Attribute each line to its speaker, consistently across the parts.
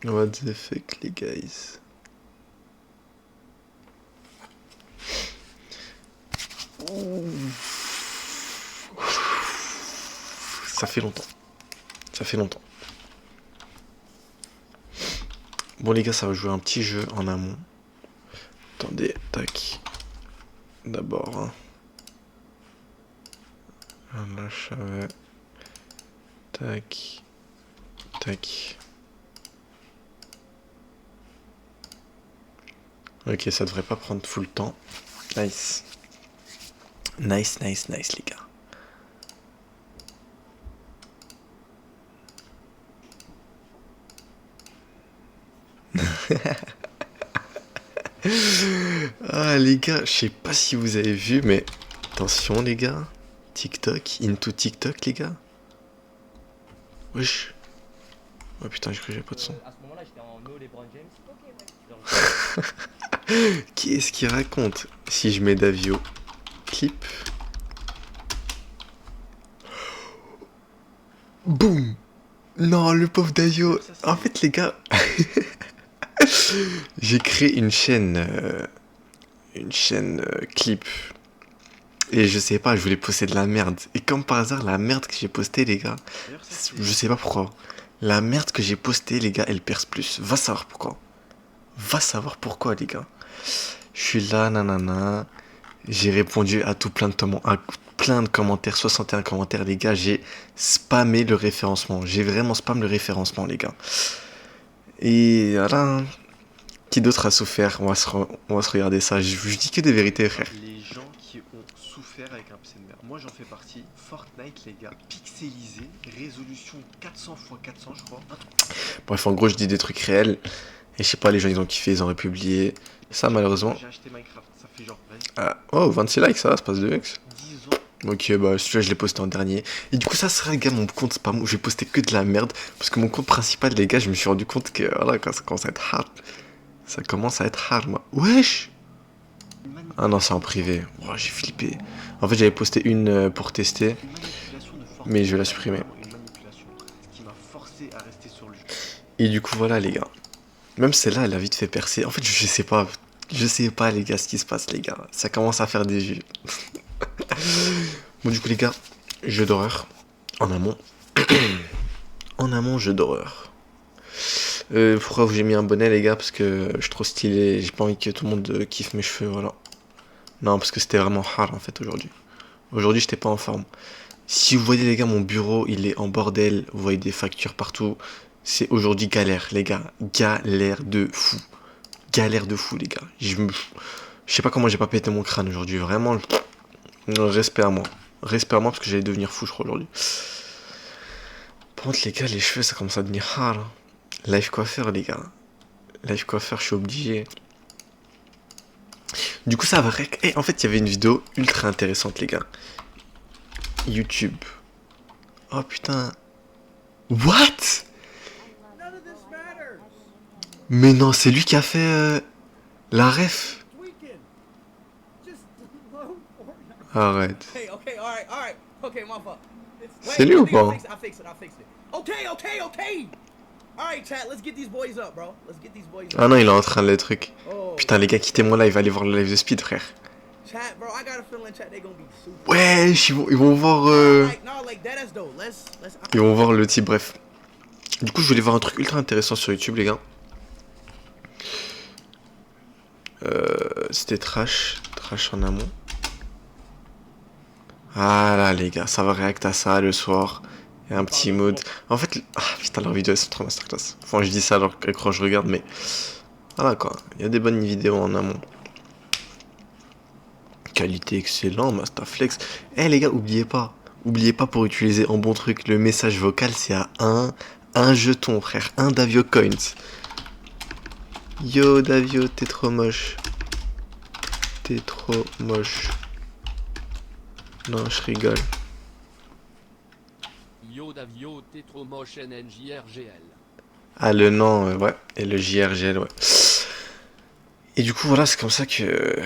Speaker 1: What the fuck, les guys. Ça fait longtemps. Ça fait longtemps. Bon les gars, ça va jouer un petit jeu en amont. Attendez, tac. D'abord, hein. Là, je savais. Tac. Tac. Ok, ça devrait pas prendre full temps. Nice. Nice, nice, nice, les gars. Ah, les gars, je sais pas si vous avez vu, mais attention, les gars. TikTok, into TikTok, les gars. Wesh. Oh putain, j'ai cru que j'avais pas de son.
Speaker 2: À ce moment-là, j'étais en no LeBron James.
Speaker 1: Qui est-ce qui raconte? Si je mets Davio, clip. Boum. Non, le pauvre Davio. En fait, les gars, j'ai créé une chaîne clip. Et je sais pas, je voulais poster de la merde. Et comme par hasard, la merde que j'ai postée, les gars, je sais pas pourquoi. La merde que j'ai postée, les gars, elle perce plus. Va savoir pourquoi. Va savoir pourquoi, les gars. Je suis là, nanana. J'ai répondu à plein de commentaires, 61 commentaires, les gars. J'ai spammé le référencement. J'ai vraiment spammé le référencement, les gars. Et voilà. Qui d'autre a souffert? On va se regarder ça. Je dis que des vérités, frère. Les gens qui ont souffert avec un PC de merde. Moi, j'en fais partie. Fortnite, les gars, pixelisé, résolution 400 x 400, je crois. Bref, en gros, je dis des trucs réels. Et je sais pas, les gens, ils ont kiffé, ils ont republié. Ça, malheureusement. J'ai acheté Minecraft, ça fait genre. Ah, oh, 26 likes, ça va, ça passe de X. Ok, bah celui-là, je l'ai posté en dernier. Et du coup, ça sera, les gars, mon compte spam où je vais poster que de la merde. Parce que mon compte principal, les gars, je me suis rendu compte que, voilà, quand ça commence à être hard. Ça commence à être hard, moi. Wesh! Ah non, c'est en privé. Oh, j'ai flippé. En fait, j'avais posté une pour tester. Mais je vais la supprimer. Et du coup, voilà, les gars. Même celle-là, elle a vite fait percer. En fait, je sais pas. Je sais pas, les gars, ce qui se passe, les gars. Ça commence à faire des vues. Bon, du coup, les gars, jeu d'horreur. En amont. En amont, jeu d'horreur. Pourquoi j'ai mis un bonnet, les gars? Parce que je suis trop stylé. J'ai pas envie que tout le monde kiffe mes cheveux, voilà. Non, parce que c'était vraiment hard, en fait, aujourd'hui. Aujourd'hui, j'étais pas en forme. Si vous voyez, les gars, mon bureau, il est en bordel. Vous voyez des factures partout. C'est aujourd'hui galère, les gars. Galère de fou. Galère de fou, les gars. Je sais pas comment j'ai pas pété mon crâne aujourd'hui. Vraiment, respect à moi. Respect à moi parce que j'allais devenir fou, je crois, aujourd'hui. Par contre, les gars, les cheveux, ça commence à devenir hard. Hein. Live coiffeur, les gars. Live coiffeur, je suis obligé. Du coup, ça va. Et en fait, il y avait une vidéo ultra intéressante, les gars. YouTube. Oh putain. What? Mais non, c'est lui qui a fait la ref. Arrête. C'est lui ou pas? Ah non, il est en train de les trucs. Putain, les gars, quittez mon live, allez voir le live de Speed, frère. Ouais, ils vont voir. Ils vont voir le type, bref. Du coup, je voulais voir un truc ultra intéressant sur YouTube, les gars. C'était trash. Trash en amont. Ah là, les gars, ça va react à ça le soir. Et un petit mood. En fait, ah putain, leurs vidéos elles sont trop masterclass. Enfin, je dis ça alors que quand je regarde, mais. Voilà quoi. Il y a des bonnes vidéos en amont. Qualité excellent, Masterflex. Eh les gars, oubliez pas. Oubliez pas pour utiliser un bon truc. Le message vocal, c'est à un jeton, frère. Un Davio Coins. Yo Davio, t'es trop moche. T'es trop moche. Non, je rigole.
Speaker 3: Yo Davio, t'es trop moche NNJRGL.
Speaker 1: Ah, le nom, ouais. Et le JRGL, ouais. Et du coup, voilà, c'est comme ça que.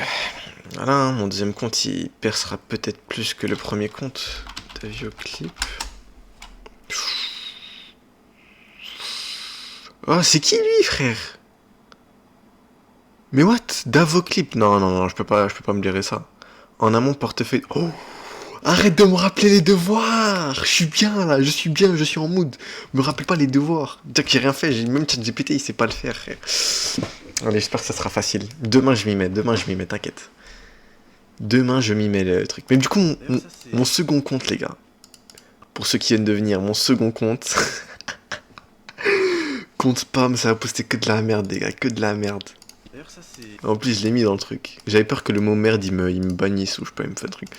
Speaker 1: Voilà, hein, mon deuxième compte, il percera peut-être plus que le premier compte. Davio Clip. Oh, c'est qui lui, frère? Mais what? Davoclip? Non, non, non, je peux pas me lire ça. En amont, portefeuille. Oh! Arrête de me rappeler les devoirs! Je suis bien là, je suis bien, je suis en mood. Me rappelle pas les devoirs. Dire que j'ai rien fait, j'ai même ChatGPT, il sait pas le faire, frère. Allez, j'espère que ça sera facile. Demain, je m'y mets, t'inquiète. Demain, je m'y mets le truc. Mais du coup, mon second compte, les gars. Pour ceux qui viennent de venir, mon second compte. Compte spam, ça va poster que de la merde, les gars, que de la merde. En plus, je l'ai mis dans le truc. J'avais peur que le mot merde, il me bannisse ou je sais pas, il me fait un truc.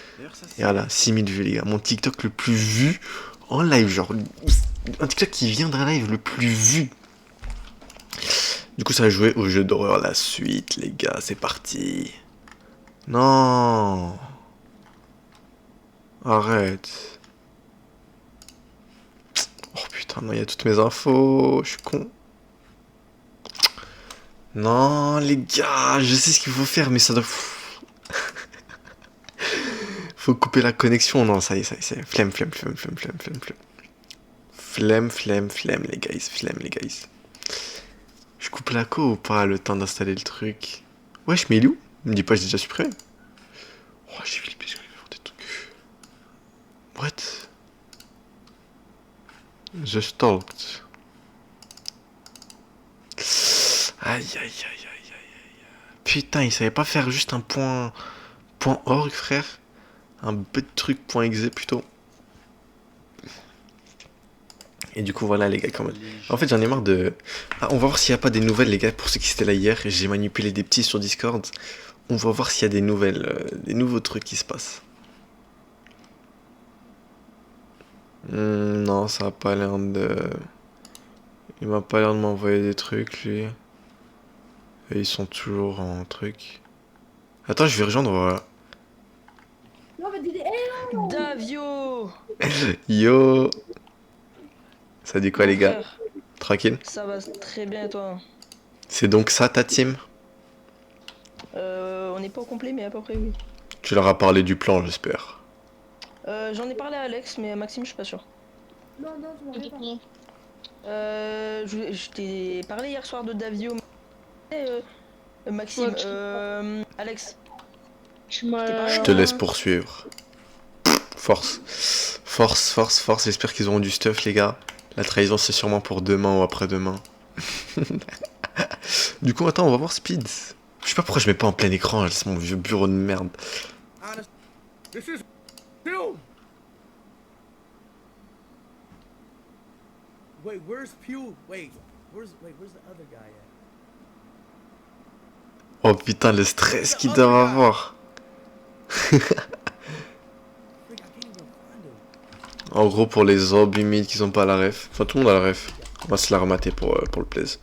Speaker 1: Et voilà, 6000 vues, les gars. Mon TikTok le plus vu en live, genre. Un TikTok qui vient d'un live le plus vu. Du coup, ça a joué au jeu d'horreur la suite, les gars. C'est parti. Non. Arrête. Oh putain, non, il y a toutes mes infos. Je suis con. Non, les gars, je sais ce qu'il faut faire, mais ça doit. Faut couper la connexion. Non, ça y est, ça y est, ça y est. Flemme, flemme, flemme, flemme, flemme, flemme, flemme. Flemme, flemme, flemme, les guys. Flemme, les guys. Je coupe la co ou pas le temps d'installer le truc? Wesh, mais il est où? Me dis pas, j'ai déjà supprimé. Oh, j'ai vu les des trucs. What? The stalked. Aïe, aïe, aïe, aïe, aïe, aïe. Putain, il savait pas faire juste un point .org, frère. Un bête truc .exe plutôt. Et du coup, voilà, les gars, quand même. En fait, j'en ai marre de... Ah, on va voir s'il n'y a pas des nouvelles, les gars, pour ceux qui étaient là hier. J'ai manipulé des petits sur Discord. On va voir s'il y a des nouvelles, des nouveaux trucs qui se passent. Non, ça a pas l'air de... Il m'a pas l'air de m'envoyer des trucs, lui. Et ils sont toujours en truc. Attends, je vais rejoindre, voilà.
Speaker 4: Davio!
Speaker 1: Yo! Ça dit quoi,
Speaker 4: Mon
Speaker 1: les gars?
Speaker 4: frère,
Speaker 1: Tranquille?
Speaker 4: ça va très bien, toi.
Speaker 1: C'est donc ça, ta team?
Speaker 4: On n'est pas au complet, mais à peu près, oui.
Speaker 1: Tu leur as parlé du plan, j'espère.
Speaker 4: J'en ai parlé à Alex, mais à Maxime, je suis pas sûr.
Speaker 5: Non, non, je m'en vais pas.
Speaker 4: Je t'ai parlé hier soir de Davio. Maxime, Alex.
Speaker 5: Tu m'as.
Speaker 4: t'ai parlé,
Speaker 1: Je te laisse poursuivre. Force. Force, force, force. J'espère qu'ils auront du stuff, les gars. La trahison, c'est sûrement pour demain ou après-demain. Du coup, attends, on va voir Speed. Je sais pas pourquoi je mets pas en plein écran, c'est mon vieux bureau de merde.
Speaker 3: This is Pew! Wait, where's Pew? Where's the other guy at?
Speaker 1: Oh putain, le stress qu'ils doivent avoir.
Speaker 3: Freak, I can't even find him.
Speaker 1: En gros, pour les zombies humides qui sont pas à la ref. Enfin, tout le monde a la ref. On va se la remater pour le plaisir.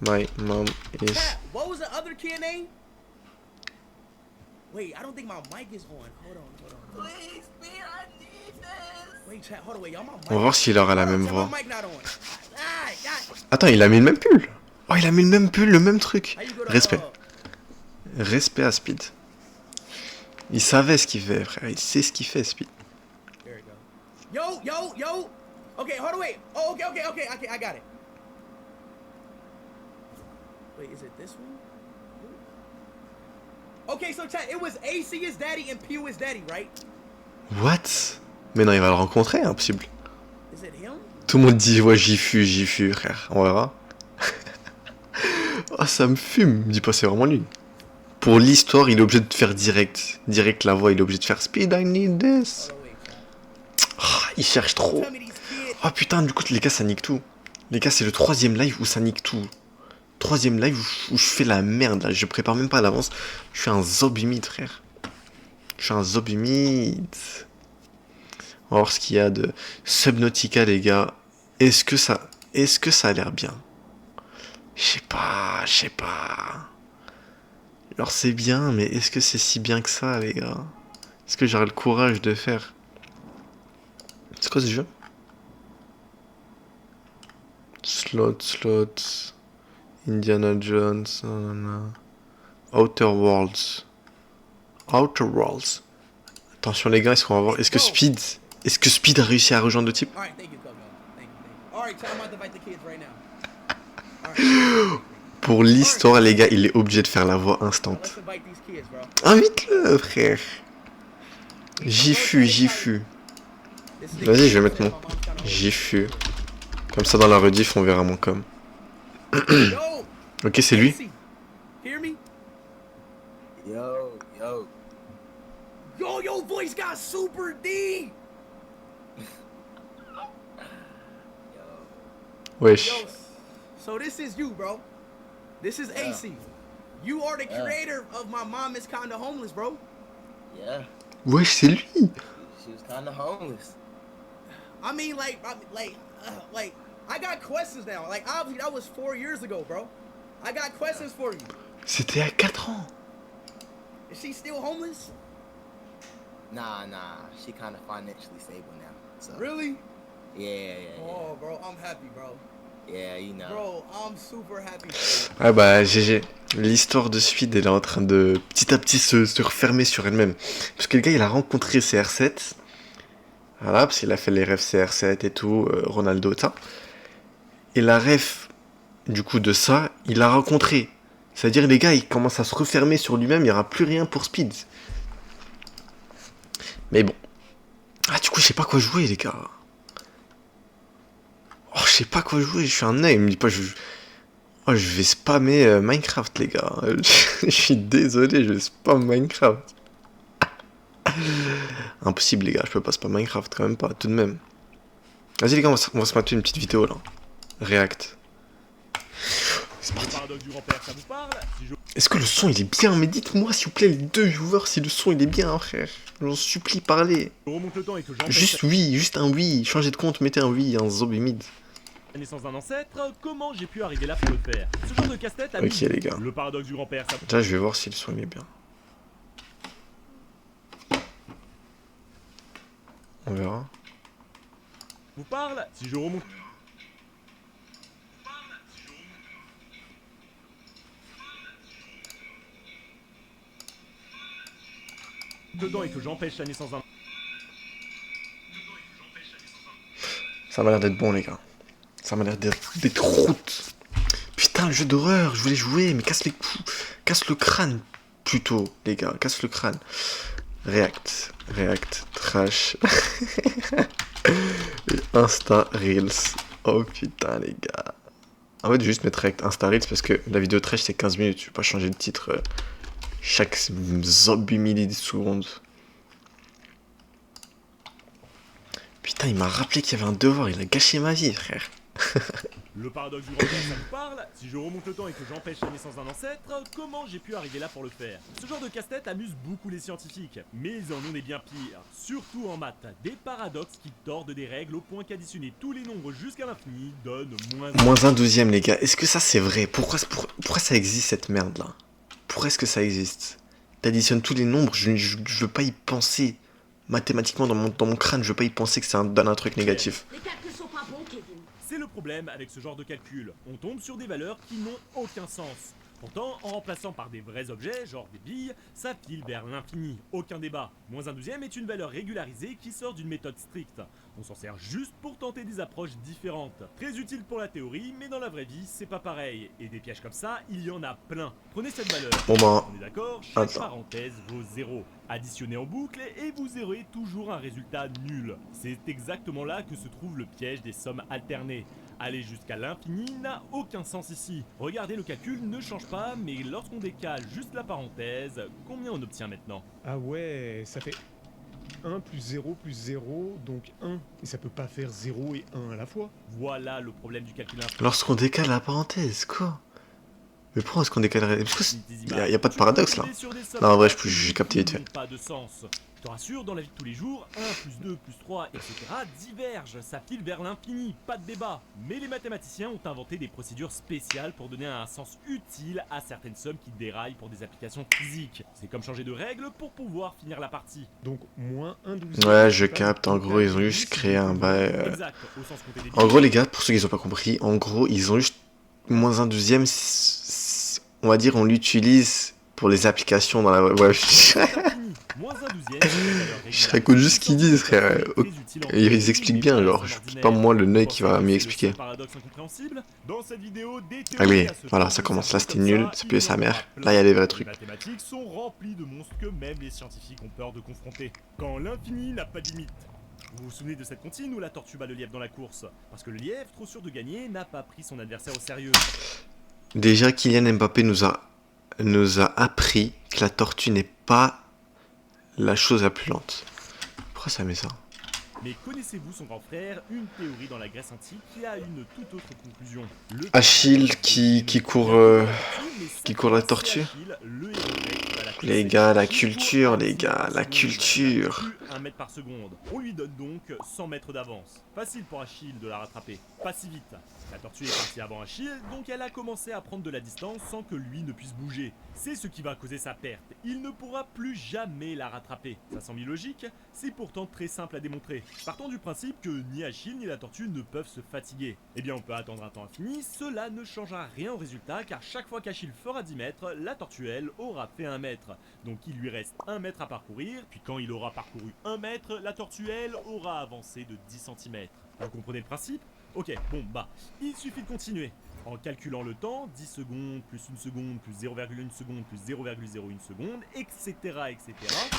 Speaker 1: My mom is...
Speaker 3: Chat, what was the other kid name? Wait, I don't think my mic is on. Hold on. Please, man, I need this. Wait, chat, hold on, wait, y'all, my mic.
Speaker 1: On va voir s'il aura la même
Speaker 3: Chat,
Speaker 1: voix.
Speaker 3: my mic not on. God.
Speaker 1: Attends, il a mis le même pull. Oh, il a mis le même pull, le même truc.
Speaker 3: How you go to,
Speaker 1: Respect. Respect à Speed. Il savait ce qu'il fait, frère. Il sait ce qu'il fait, Speed.
Speaker 3: There we go. Yo. Okay, hold on, wait. Oh, okay, I got it. Wait, is it this one? Okay, so chat, it was AC is daddy and Pew is daddy, right?
Speaker 1: What? Mais non, il va le rencontrer, impossible.
Speaker 3: Is it him?
Speaker 1: Tout le monde dit, ouais, j'y fus, frère. On verra. Oh, ça me fume. Me dis pas, c'est vraiment lui. Pour l'histoire, il est obligé de faire direct. Direct la voix, il est obligé de faire Speed, I need this.
Speaker 3: Oh, wait, chat.
Speaker 1: Oh, il cherche trop.
Speaker 3: Tell me these kids.
Speaker 1: Oh putain, du coup, les gars, ça nique tout. Les gars, c'est le troisième live où ça nique tout. Troisième live où je fais la merde, là. Je prépare même pas à l'avance. Je suis un zob humide, frère. Je suis un zob humide. On va voir ce qu'il y a de Subnautica, les gars. Est-ce que ça a l'air bien? Je sais pas. Alors c'est bien, mais est-ce que c'est si bien que ça, les gars? Est-ce que j'aurai le courage de faire? C'est quoi ce jeu? Slot. Indiana Jones. Nanana. Outer Worlds. Attention les gars, est-ce qu'on va voir? Est-ce que Speed a réussi à rejoindre le type?
Speaker 3: All right, thank you, Coco. Thank you. All right, chat, I'm about to invite the kids right now. Alright,
Speaker 1: Pour l'histoire, les gars, il est obligé de faire la voix instant.
Speaker 3: let's invite these kids, bro.
Speaker 1: Invite-le, frère. J'y fus, j'y fus.
Speaker 3: This is the
Speaker 1: Vas-y,
Speaker 3: kid
Speaker 1: je vais
Speaker 3: that
Speaker 1: mettre mon...
Speaker 3: my mom's kinda home.
Speaker 1: J'y fus. Comme ça, dans la rediff, on verra mon com.
Speaker 3: Yo,
Speaker 1: Ok, c'est lui.
Speaker 3: Casey, hear me?
Speaker 6: Yo, yo.
Speaker 3: Yo, your voice got super deep.
Speaker 1: Wesh.
Speaker 3: Yo, so this is you, bro. This is
Speaker 6: Yeah.
Speaker 3: AC. You are the
Speaker 6: Yeah.
Speaker 3: creator of My Mom Is Kinda Homeless, bro.
Speaker 6: Yeah,
Speaker 1: Wesh, c'est lui.
Speaker 6: she was kind of homeless.
Speaker 3: I mean, like, I got questions now. Like, obviously, that was 4 years ago, bro. I got questions for you.
Speaker 1: C'était à 4 ans.
Speaker 3: Is she still homeless?
Speaker 6: Nah, she kind of financially stable now. So
Speaker 3: Really?
Speaker 6: yeah.
Speaker 3: Oh, bro, I'm happy, bro.
Speaker 6: Yeah, you know.
Speaker 3: Bro, I'm super happy.
Speaker 1: Ah bah, GG. L'histoire de Speed, elle est en train de petit à petit se refermer sur elle-même. Parce que le gars, il a rencontré CR7. Voilà, parce qu'il a fait les refs CR7 et tout, Ronaldo, ça. Et la ref, du coup, de ça, il l'a rencontré. C'est-à-dire, les gars, il commence à se refermer sur lui-même, il n'y aura plus rien pour Speed. Mais bon. Ah, du coup, je sais pas quoi jouer, les gars. Oh, je sais pas quoi jouer, je suis un nain, il me dit pas, oh, je vais spammer Minecraft, les gars. Je suis désolé, je spam Minecraft. Impossible, les gars, je peux pas spam Minecraft, quand même pas, tout de même. Vas-y, les gars, on va se mater une petite vidéo, là. React. C'est parti. Est-ce que le son, il est bien? Mais dites-moi, s'il vous plaît, les deux viewers, si le son, il est bien, frère. J'en supplie, parlez. Juste oui, juste un oui. Changez de compte, mettez un oui, un zombie mid.
Speaker 7: La naissance d'un ancêtre, comment j'ai pu arriver là pour le faire? Ce genre de casse-tête a
Speaker 1: Ok, les gars.
Speaker 7: le paradoxe du grand-père, ça
Speaker 1: Là, je vais voir si le son, il est bien. On verra.
Speaker 7: vous parle? Si je remonte... dedans et que j'empêche la naissance d'un...
Speaker 1: Ça m'a l'air d'être bon, les gars. Ça m'a l'air d'être route. Putain, le jeu d'horreur, je voulais jouer, mais casse les coups. Casse le crâne, plutôt, les gars. Casse le crâne. React, trash. Et Insta Reels. Oh putain, les gars. En fait, je vais juste mettre React Insta Reels parce que la vidéo trash, c'est 15 minutes. Je vais pas changer de titre chaque zombie millisecondes. Putain, il m'a rappelé qu'il y avait un devoir, il a gâché ma vie, frère.
Speaker 7: Le paradoxe du grand-père, ça vous parle? Si je remonte le temps et que j'empêche la naissance d'un ancêtre, comment j'ai pu arriver là pour le faire? Ce genre de casse-tête amuse beaucoup les scientifiques, mais ils en ont des bien pires. Surtout en maths, des paradoxes qui tordent des règles au point qu'additionner tous les nombres jusqu'à l'infini donne moins...
Speaker 1: Moins un douzième, les gars. Est-ce que ça, c'est vrai? Pourquoi ça existe, cette merde-là? Pourquoi est-ce que ça existe? T'additionnes tous les nombres, je veux pas y penser. Mathématiquement, dans mon crâne, je veux pas y penser que ça donne un truc négatif.
Speaker 8: Les calculs sont pas bons, Kevin.
Speaker 7: C'est le problème avec ce genre de calcul, on tombe sur des valeurs qui n'ont aucun sens. Pourtant, en remplaçant par des vrais objets, genre des billes, ça file vers l'infini, aucun débat. Moins un douzième est une valeur régularisée qui sort d'une méthode stricte. On s'en sert juste pour tenter des approches différentes. Très utile pour la théorie, mais dans la vraie vie, c'est pas pareil. Et des pièges comme ça, il y en a plein. Prenez cette valeur.
Speaker 1: Bon bah,
Speaker 7: On est d'accord, chaque
Speaker 1: attends.
Speaker 7: parenthèse vaut 0. Additionnez en boucle et vous aurez toujours un résultat nul. C'est exactement là que se trouve le piège des sommes alternées. Aller jusqu'à l'infini n'a aucun sens ici. Regardez, le calcul ne change pas, mais lorsqu'on décale juste la parenthèse, combien on obtient maintenant?
Speaker 9: Ah ouais, ça fait 1 plus 0 plus 0, donc 1. Et ça peut pas faire 0 et 1 à la fois.
Speaker 7: Voilà le problème du calcul infini.
Speaker 1: Lorsqu'on décale la parenthèse, quoi? Mais pourquoi est-ce qu'on décalerait? Parce que y a pas de paradoxe, là. Non, en vrai, j'ai capté vite fait.
Speaker 7: Pas de sens. Je te rassure, dans la vie de tous les jours, 1 plus 2 plus 3, etc. divergent, ça file vers l'infini, pas de débat. Mais les mathématiciens ont inventé des procédures spéciales pour donner un sens utile à certaines sommes qui déraillent pour des applications physiques. C'est comme changer de règles pour pouvoir finir la partie.
Speaker 9: Donc moins 1 12.
Speaker 1: Ouais, je capte. En gros, ils ont juste créé un bail.
Speaker 7: Exact, au sens compté des
Speaker 1: En gros, les gars, pour ceux qui n'ont pas compris, en gros, ils ont juste moins un douzième. On va dire, on l'utilise pour les applications dans la... Ouais,
Speaker 7: Moins un douzième,
Speaker 1: je raconte juste ce qu'ils disent, frère. Et ils expliquent bien, genre, c'est pas moi le nœud qui va mieux expliquer. Allez, voilà, ça commence. Là, c'était nul, c'est plus sa mère. Là, il y a des vrais trucs.
Speaker 7: Les mathématiques sont remplies de monstres que même les scientifiques ont peur de confronter. Quand l'infini n'a pas de limite. Vous vous souvenez de cette comptine où la tortue bat le lièvre dans la course? Parce que le lièvre, trop sûr de gagner, n'a pas pris son adversaire au sérieux.
Speaker 1: Déjà, Kylian Mbappé nous a appris que la tortue n'est pas la chose la plus lente. Pourquoi ça met ça?
Speaker 7: Mais connaissez-vous son grand frère? Une théorie dans la Grèce antique qui a une toute autre conclusion.
Speaker 1: Achille qui court la tortue. Les gars, la culture, les gars, la culture.
Speaker 7: 1 mètre par seconde. On lui donne donc 100 mètres d'avance. Facile pour Achille de la rattraper. Pas si vite. La tortue est partie avant Achille, donc elle a commencé à prendre de la distance sans que lui ne puisse bouger. C'est ce qui va causer sa perte. Il ne pourra plus jamais la rattraper. Ça semble illogique, c'est pourtant très simple à démontrer. Partons du principe que ni Achille ni la tortue ne peuvent se fatiguer. Eh bien on peut attendre un temps infini, cela ne changera rien au résultat car chaque fois qu'Achille fera 10 mètres, la tortue elle aura fait 1 mètre. Donc il lui reste 1 mètre à parcourir, puis quand il aura parcouru 1 mètre, la tortue elle aura avancé de 10 cm. Vous comprenez le principe? Ok, bon bah, il suffit de continuer. En calculant le temps, 10 secondes, plus 1 seconde, plus 0,1 seconde, plus 0,01 seconde, etc. etc.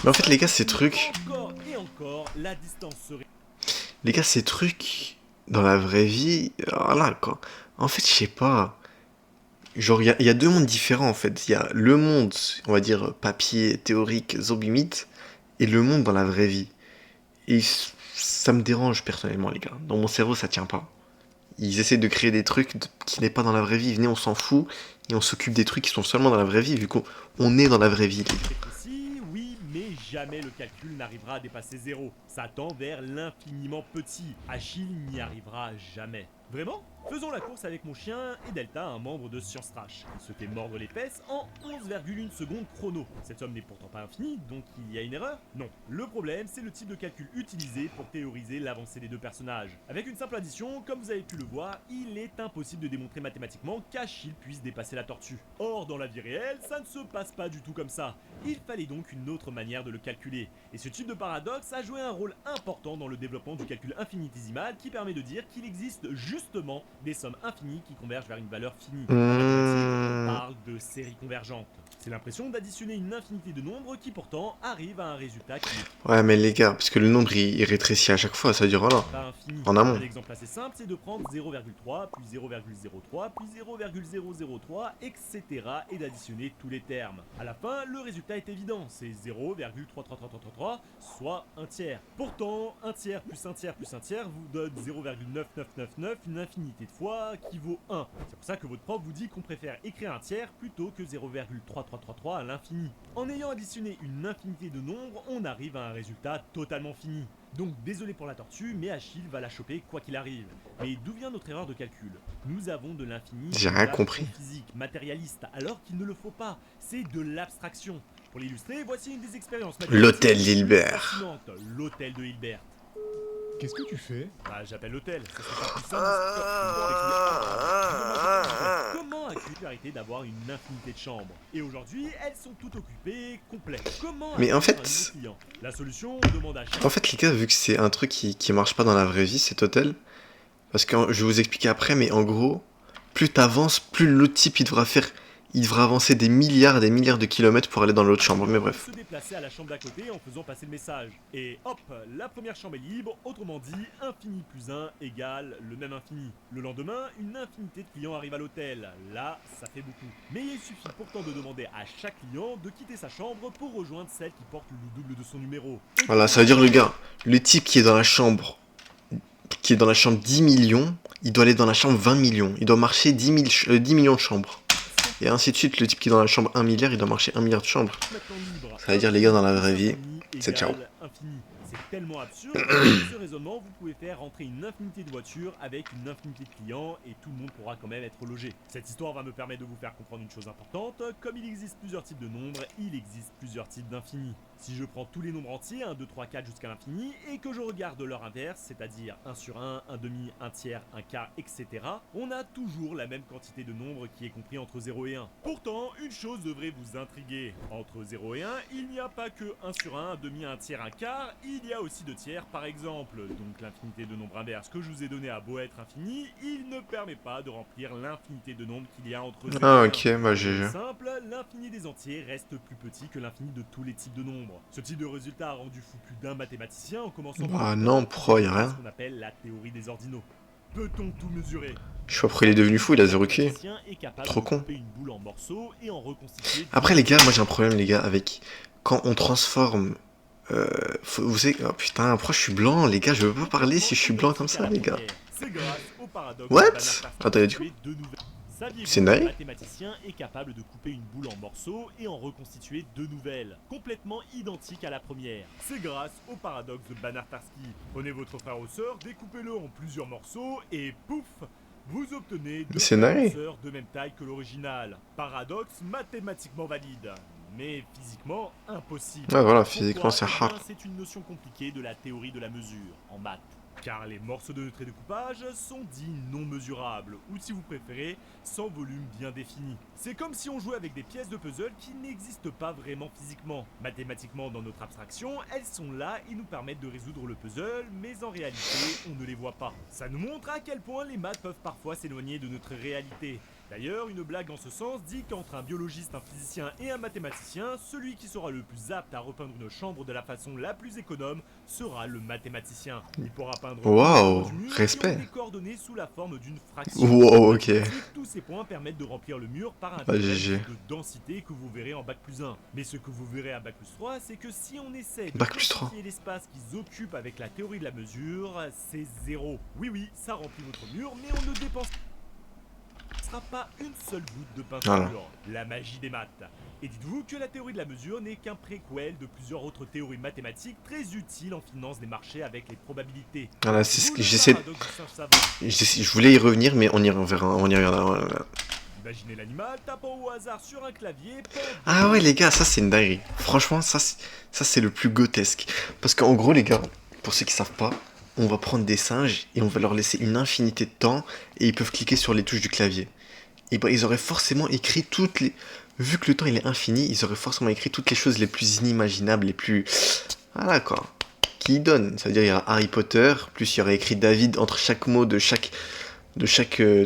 Speaker 1: Mais en fait les gars, ces trucs...
Speaker 7: Encore et encore, la distance serait...
Speaker 1: Les gars, ces trucs, dans la vraie vie, voilà quoi. En fait, je sais pas. Genre, il y a deux mondes différents en fait. Il y a le monde, on va dire, papier, théorique, zombie mythe, et le monde dans la vraie vie. Et ça me dérange personnellement, les gars. Dans mon cerveau, ça tient pas. Ils essaient de créer des trucs qui n'est pas dans la vraie vie. Venez, on s'en fout, et on s'occupe des trucs qui sont seulement dans la vraie vie, vu qu'on est dans la vraie vie, les gars.
Speaker 7: Précis, oui, mais jamais le calcul n'arrivera à dépasser 0. Ça tend vers l'infiniment petit. Achille n'y arrivera jamais. Vraiment? Faisons la course avec mon chien et Delta, un membre de Science Trash. Il se fait mordre les fesses en 11,1 secondes chrono. Cette somme n'est pourtant pas infinie, donc il y a une erreur? Non. Le problème, c'est le type de calcul utilisé pour théoriser l'avancée des deux personnages. Avec une simple addition, comme vous avez pu le voir, il est impossible de démontrer mathématiquement qu'Achille puisse dépasser la tortue. Or, dans la vie réelle, ça ne se passe pas du tout comme ça. Il fallait donc une autre manière de le calculer. Et ce type de paradoxe a joué un rôle important dans le développement du calcul infinitésimal qui permet de dire qu'il existe justement des sommes infinies qui convergent vers une valeur finie. On parle de séries convergentes. C'est l'impression d'additionner une infinité de nombres qui pourtant arrive à un résultat qui est
Speaker 1: Ouais, mais les gars, parce que le nombre il rétrécit à chaque fois, ça veut dire voilà.
Speaker 7: pas infini.
Speaker 1: En amont.
Speaker 7: Un exemple assez simple, c'est de prendre 0,3, puis 0,03, puis 0,003, etc. et d'additionner tous les termes. À la fin, le résultat est évident, c'est 0,33333, soit un tiers. Pourtant, un tiers plus un tiers plus un tiers vous donne 0,9999, une infinité de fois qui vaut 1. C'est pour ça que votre prof vous dit qu'on préfère écrire un tiers plutôt que 0,3333 à l'infini. En ayant additionné une infinité de nombres, on arrive à un résultat totalement fini. Donc désolé pour la tortue, mais Achille va la choper quoi qu'il arrive. Mais d'où vient notre erreur de calcul? Nous avons de l'infini...
Speaker 1: J'ai rien compris.
Speaker 7: ...physique, matérialiste, alors qu'il ne le faut pas. C'est de l'abstraction. Pour l'illustrer, voici une des expériences...
Speaker 1: L'hôtel d'Hilbert.
Speaker 7: fascinantes. L'hôtel de Hilbert.
Speaker 9: Qu'est-ce que tu fais?
Speaker 7: Bah j'appelle l'hôtel, ça serait pas plus simple. Comment a Cube arrêté d'avoir une infinité de chambres? Et aujourd'hui, elles sont toutes occupées, complètes. Comment
Speaker 1: Mais en
Speaker 7: accueillir
Speaker 1: fait-
Speaker 7: un nouveau client? La solution, on demande à chaque...
Speaker 1: En fait, les gars, vu que c'est un truc qui marche pas dans la vraie vie, cet hôtel, parce que je vais vous expliquer après, mais en gros, plus t'avances, plus l'autre type il devra avancer des milliards de kilomètres pour aller dans l'autre chambre. Mais bref.
Speaker 7: Se déplacer à la chambre d'à côté en faisant passer le message. Et hop, la première chambre est libre, autrement dit, infini plus 1 égale le même infini. Le lendemain, une infinité de clients arrivent à l'hôtel. Là, ça fait beaucoup. Mais il suffit pourtant de demander à chaque client de quitter sa chambre pour rejoindre celle qui porte le double de son numéro.
Speaker 1: Voilà, ça veut dire le gars, le type qui est dans la chambre 10 millions, il doit aller dans la chambre 20 millions. Il doit marcher 10 millions de chambres. Et ainsi de suite, le type qui est dans la chambre 1 milliard, il doit marcher 1 milliard de chambres. Ça veut dire, les gars, dans la vraie vie, c'est ciao.
Speaker 7: Infini. C'est tellement absurde que ce raisonnement, vous pouvez faire rentrer une infinité de voitures avec une infinité de clients et tout le monde pourra quand même être logé. Cette histoire va me permettre de vous faire comprendre une chose importante. Comme il existe plusieurs types de nombres, il existe plusieurs types d'infinis. Si je prends tous les nombres entiers, 1, 2, 3, 4 jusqu'à l'infini, et que je regarde leur inverse, c'est-à-dire 1 sur 1, 1 demi, 1 tiers, 1 quart, etc., on a toujours la même quantité de nombres qui est compris entre 0 et 1. Pourtant, une chose devrait vous intriguer. Entre 0 et 1, il n'y a pas que 1 sur 1, 1 demi, 1 tiers, 1 quart, il y a aussi 2 tiers par exemple. Donc l'infinité de nombres inverses que je vous ai donné a beau être infini, il ne permet pas de remplir l'infinité de nombres qu'il y a entre 0
Speaker 1: Ah
Speaker 7: et 1.
Speaker 1: ok, bah GG.
Speaker 7: Simple, l'infini des entiers reste plus petit que l'infini de tous les types de nombres. Ce type de résultat a rendu fou plus d'un mathématicien en commençant
Speaker 1: Bah non, pourquoi, y a rien.
Speaker 7: ce qu'on appelle la théorie des ordinaux. Peut-on tout mesurer?
Speaker 1: Je sais pas pourquoi il est devenu fou, il a 0 QI.
Speaker 7: mathématicien est capable
Speaker 1: Trop
Speaker 7: de
Speaker 1: con.
Speaker 7: couper une boule en morceaux et en reconstituer.
Speaker 1: Après les gars, moi j'ai un problème les gars avec quand on transforme. Vous savez, oh putain, pourquoi je suis blanc les gars? Je veux pas parler si je suis blanc comme ça les gars.
Speaker 7: C'est grâce au paradoxe
Speaker 1: What?
Speaker 7: de Banach-Tarski
Speaker 1: Attends, il a dit
Speaker 7: qui fait deux nouvelles. Saviez-vous
Speaker 1: C'est
Speaker 7: que
Speaker 1: naïf.
Speaker 7: le mathématicien est capable de couper une boule en morceaux et en reconstituer deux nouvelles, complètement identiques à la première? C'est grâce au paradoxe de Banach-Tarski. Prenez votre frère ou sœur, découpez-le en plusieurs morceaux et pouf, vous obtenez deux
Speaker 1: C'est
Speaker 7: frères ou
Speaker 1: naïf.
Speaker 7: sœurs de même taille que l'original. Paradoxe mathématiquement valide, mais physiquement impossible.
Speaker 1: Ouais voilà,
Speaker 7: Pourquoi?
Speaker 1: physiquement c'est
Speaker 7: Eh bien,
Speaker 1: hard.
Speaker 7: c'est une notion compliquée de la théorie de la mesure, en maths. Car les morceaux de trait de coupage sont dits non mesurables, ou si vous préférez, sans volume bien défini. C'est comme si on jouait avec des pièces de puzzle qui n'existent pas vraiment physiquement. Mathématiquement, dans notre abstraction, elles sont là et nous permettent de résoudre le puzzle, mais en réalité, on ne les voit pas. Ça nous montre à quel point les maths peuvent parfois s'éloigner de notre réalité. D'ailleurs, une blague en ce sens dit qu'entre un biologiste, un physicien et un mathématicien, celui qui sera le plus apte à repeindre une chambre de la façon la plus économe sera le mathématicien. Il pourra peindre
Speaker 1: Waouh,
Speaker 7: du mur
Speaker 1: respect.
Speaker 7: qui ont des coordonnées sous la forme d'une fraction.
Speaker 1: Wow, ok.
Speaker 7: Tous ces points permettent de remplir le mur par un
Speaker 1: Ah,
Speaker 7: test
Speaker 1: GG.
Speaker 7: de densité que vous verrez en bac+1. Mais ce que vous verrez à bac+3, c'est que si on essaie de
Speaker 1: Bac+3.
Speaker 7: quantifier l'espace qu'ils occupent avec la théorie de la mesure, c'est 0. Oui, ça remplit votre mur, mais on ne dépense pas une seule goutte de peinture.
Speaker 1: Voilà.
Speaker 7: La magie des maths. Et dites-vous que la théorie de la mesure n'est qu'un préquel de plusieurs autres théories mathématiques très utiles en finance des marchés avec les probabilités.
Speaker 1: Voilà, c'est ce
Speaker 7: D'où
Speaker 1: que
Speaker 7: le
Speaker 1: j'essaie.
Speaker 7: paradoxe du singe savant.
Speaker 1: Je voulais y revenir, mais on y reviendra. On y reviendra.
Speaker 7: Imaginez l'animal tapant au hasard sur un clavier.
Speaker 1: Ah ouais les gars, ça c'est une dinguerie. Franchement, ça c'est le plus grotesque. Parce qu'en gros les gars, pour ceux qui savent pas, on va prendre des singes et on va leur laisser une infinité de temps et ils peuvent cliquer sur les touches du clavier. Et bah ils auraient forcément écrit toutes les... Vu que le temps il est infini, ils auraient forcément écrit toutes les choses les plus inimaginables, les plus... Voilà quoi. Qui y donne. Ça veut dire il y a Harry Potter, plus il y aurait écrit David entre chaque mot de chaque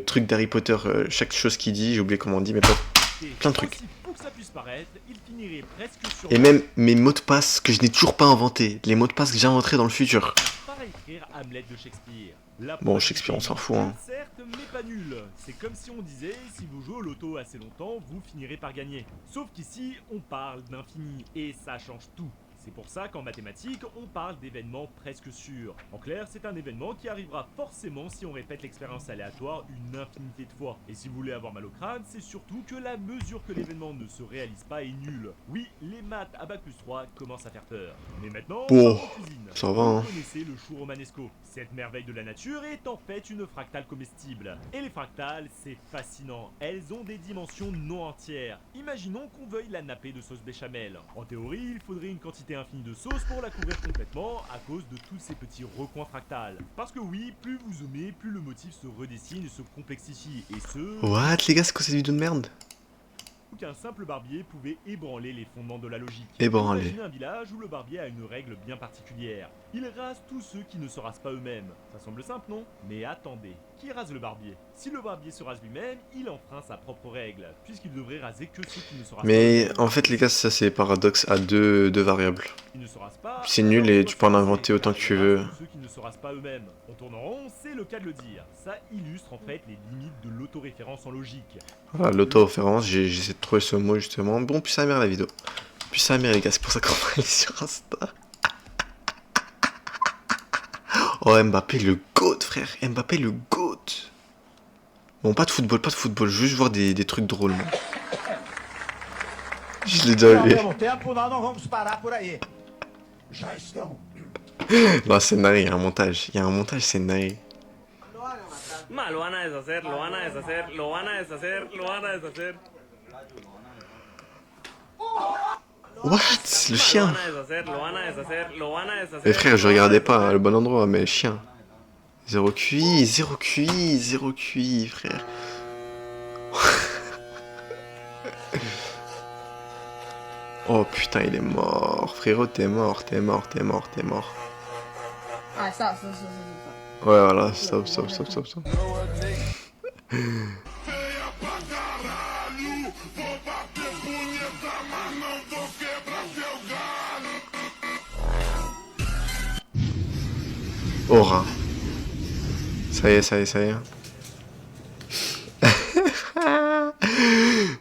Speaker 1: truc d'Harry Potter, chaque chose qu'il dit, j'ai oublié comment on dit, mais pas... plein de trucs.
Speaker 7: Aussi fou que ça puisse paraître, il finirait presque sur
Speaker 1: Et même mes mots de passe que je n'ai toujours pas inventés. Les mots de passe que j'inventerai dans le futur.
Speaker 7: par écrire Hamlet de Shakespeare. La
Speaker 1: Bon, Shakespeare, on s'en fout, hein.
Speaker 7: Certes, mais pas nul. C'est comme si on disait, si vous jouez au loto assez longtemps, vous finirez par gagner. Sauf qu'ici, on parle d'infini, et ça change tout. C'est pour ça qu'en mathématiques, on parle d'événements presque sûrs. En clair, c'est un événement qui arrivera forcément si on répète l'expérience aléatoire une infinité de fois. Et si vous voulez avoir mal au crâne, c'est surtout que la mesure que l'événement ne se réalise pas est nulle. Oui, les maths à bac+3 commencent à faire peur. Mais maintenant,
Speaker 1: Oh,
Speaker 7: en cuisine.
Speaker 1: ça va, hein.
Speaker 7: Vous connaissez le chou romanesco. Cette merveille de la nature est en fait une fractale comestible. Et les fractales, c'est fascinant. Elles ont des dimensions non entières. Imaginons qu'on veuille la napper de sauce béchamel. En théorie, il faudrait une quantité infinie de sauce pour la couvrir complètement à cause de tous ces petits recoins fractales. Parce que oui, plus vous zoomez, plus le motif se redessine et se complexifie. Et ce...
Speaker 1: What les gars, c'est quoi cette vidéo de merde?
Speaker 7: qu'un simple barbier pouvait ébranler les fondements de la logique.
Speaker 1: Ébranler.
Speaker 7: Imaginez un village où le barbier a une règle bien particulière. Il rase tous ceux qui ne se rasent pas eux-mêmes. Ça semble simple, non? Mais attendez, qui rase le barbier? Si le barbier se rase lui-même, il enfreint sa propre règle, puisqu'il devrait raser que ceux qui ne se rasent pas
Speaker 1: Mais
Speaker 7: eux-mêmes.
Speaker 1: en fait les gars, ça c'est paradoxe à deux variables.
Speaker 7: Qui ne se rasent pas,
Speaker 1: C'est nul et
Speaker 7: alors
Speaker 1: tu peux en
Speaker 7: doivent se
Speaker 1: inventer
Speaker 7: raser,
Speaker 1: autant que
Speaker 7: car
Speaker 1: tu
Speaker 7: il
Speaker 1: veux.
Speaker 7: rase tous ceux qui ne se rasent pas eux-mêmes. On tourne en rond, c'est le cas de le dire. Ça illustre en fait les limites de l'autoréférence en logique.
Speaker 1: Voilà, l'auto-référence, j'essaie de trouver ce mot justement. Bon, puis ça mère la vidéo. Puis ça mère les gars, c'est pour ça qu'on va aller sur Insta. Oh Mbappé le GOAT frère, Mbappé le GOAT. Bon, pas de football, juste voir des trucs drôles. Moi. Je l'ai déjà vu. Non, c'est naïf, il y a un montage. Il y a un montage, c'est naïf.
Speaker 2: Ma, lo van a deshacer, lo van a deshacer, lo van a deshacer, lo van a deshacer.
Speaker 1: What? Le chien.
Speaker 2: Lo van a deshacer, lo van a deshacer.
Speaker 1: Mais frère, je regardais pas le bon endroit, mais chien. 0 QI, 0 QI, 0 QI, frère. Oh putain, il est mort. Frérot, t'es mort, t'es mort, t'es mort, t'es mort.
Speaker 5: Ah, ça.
Speaker 1: Ouais, voilà, stop, stop, stop, stop, stop. Aura. Ça y est, ça y est, ça y est.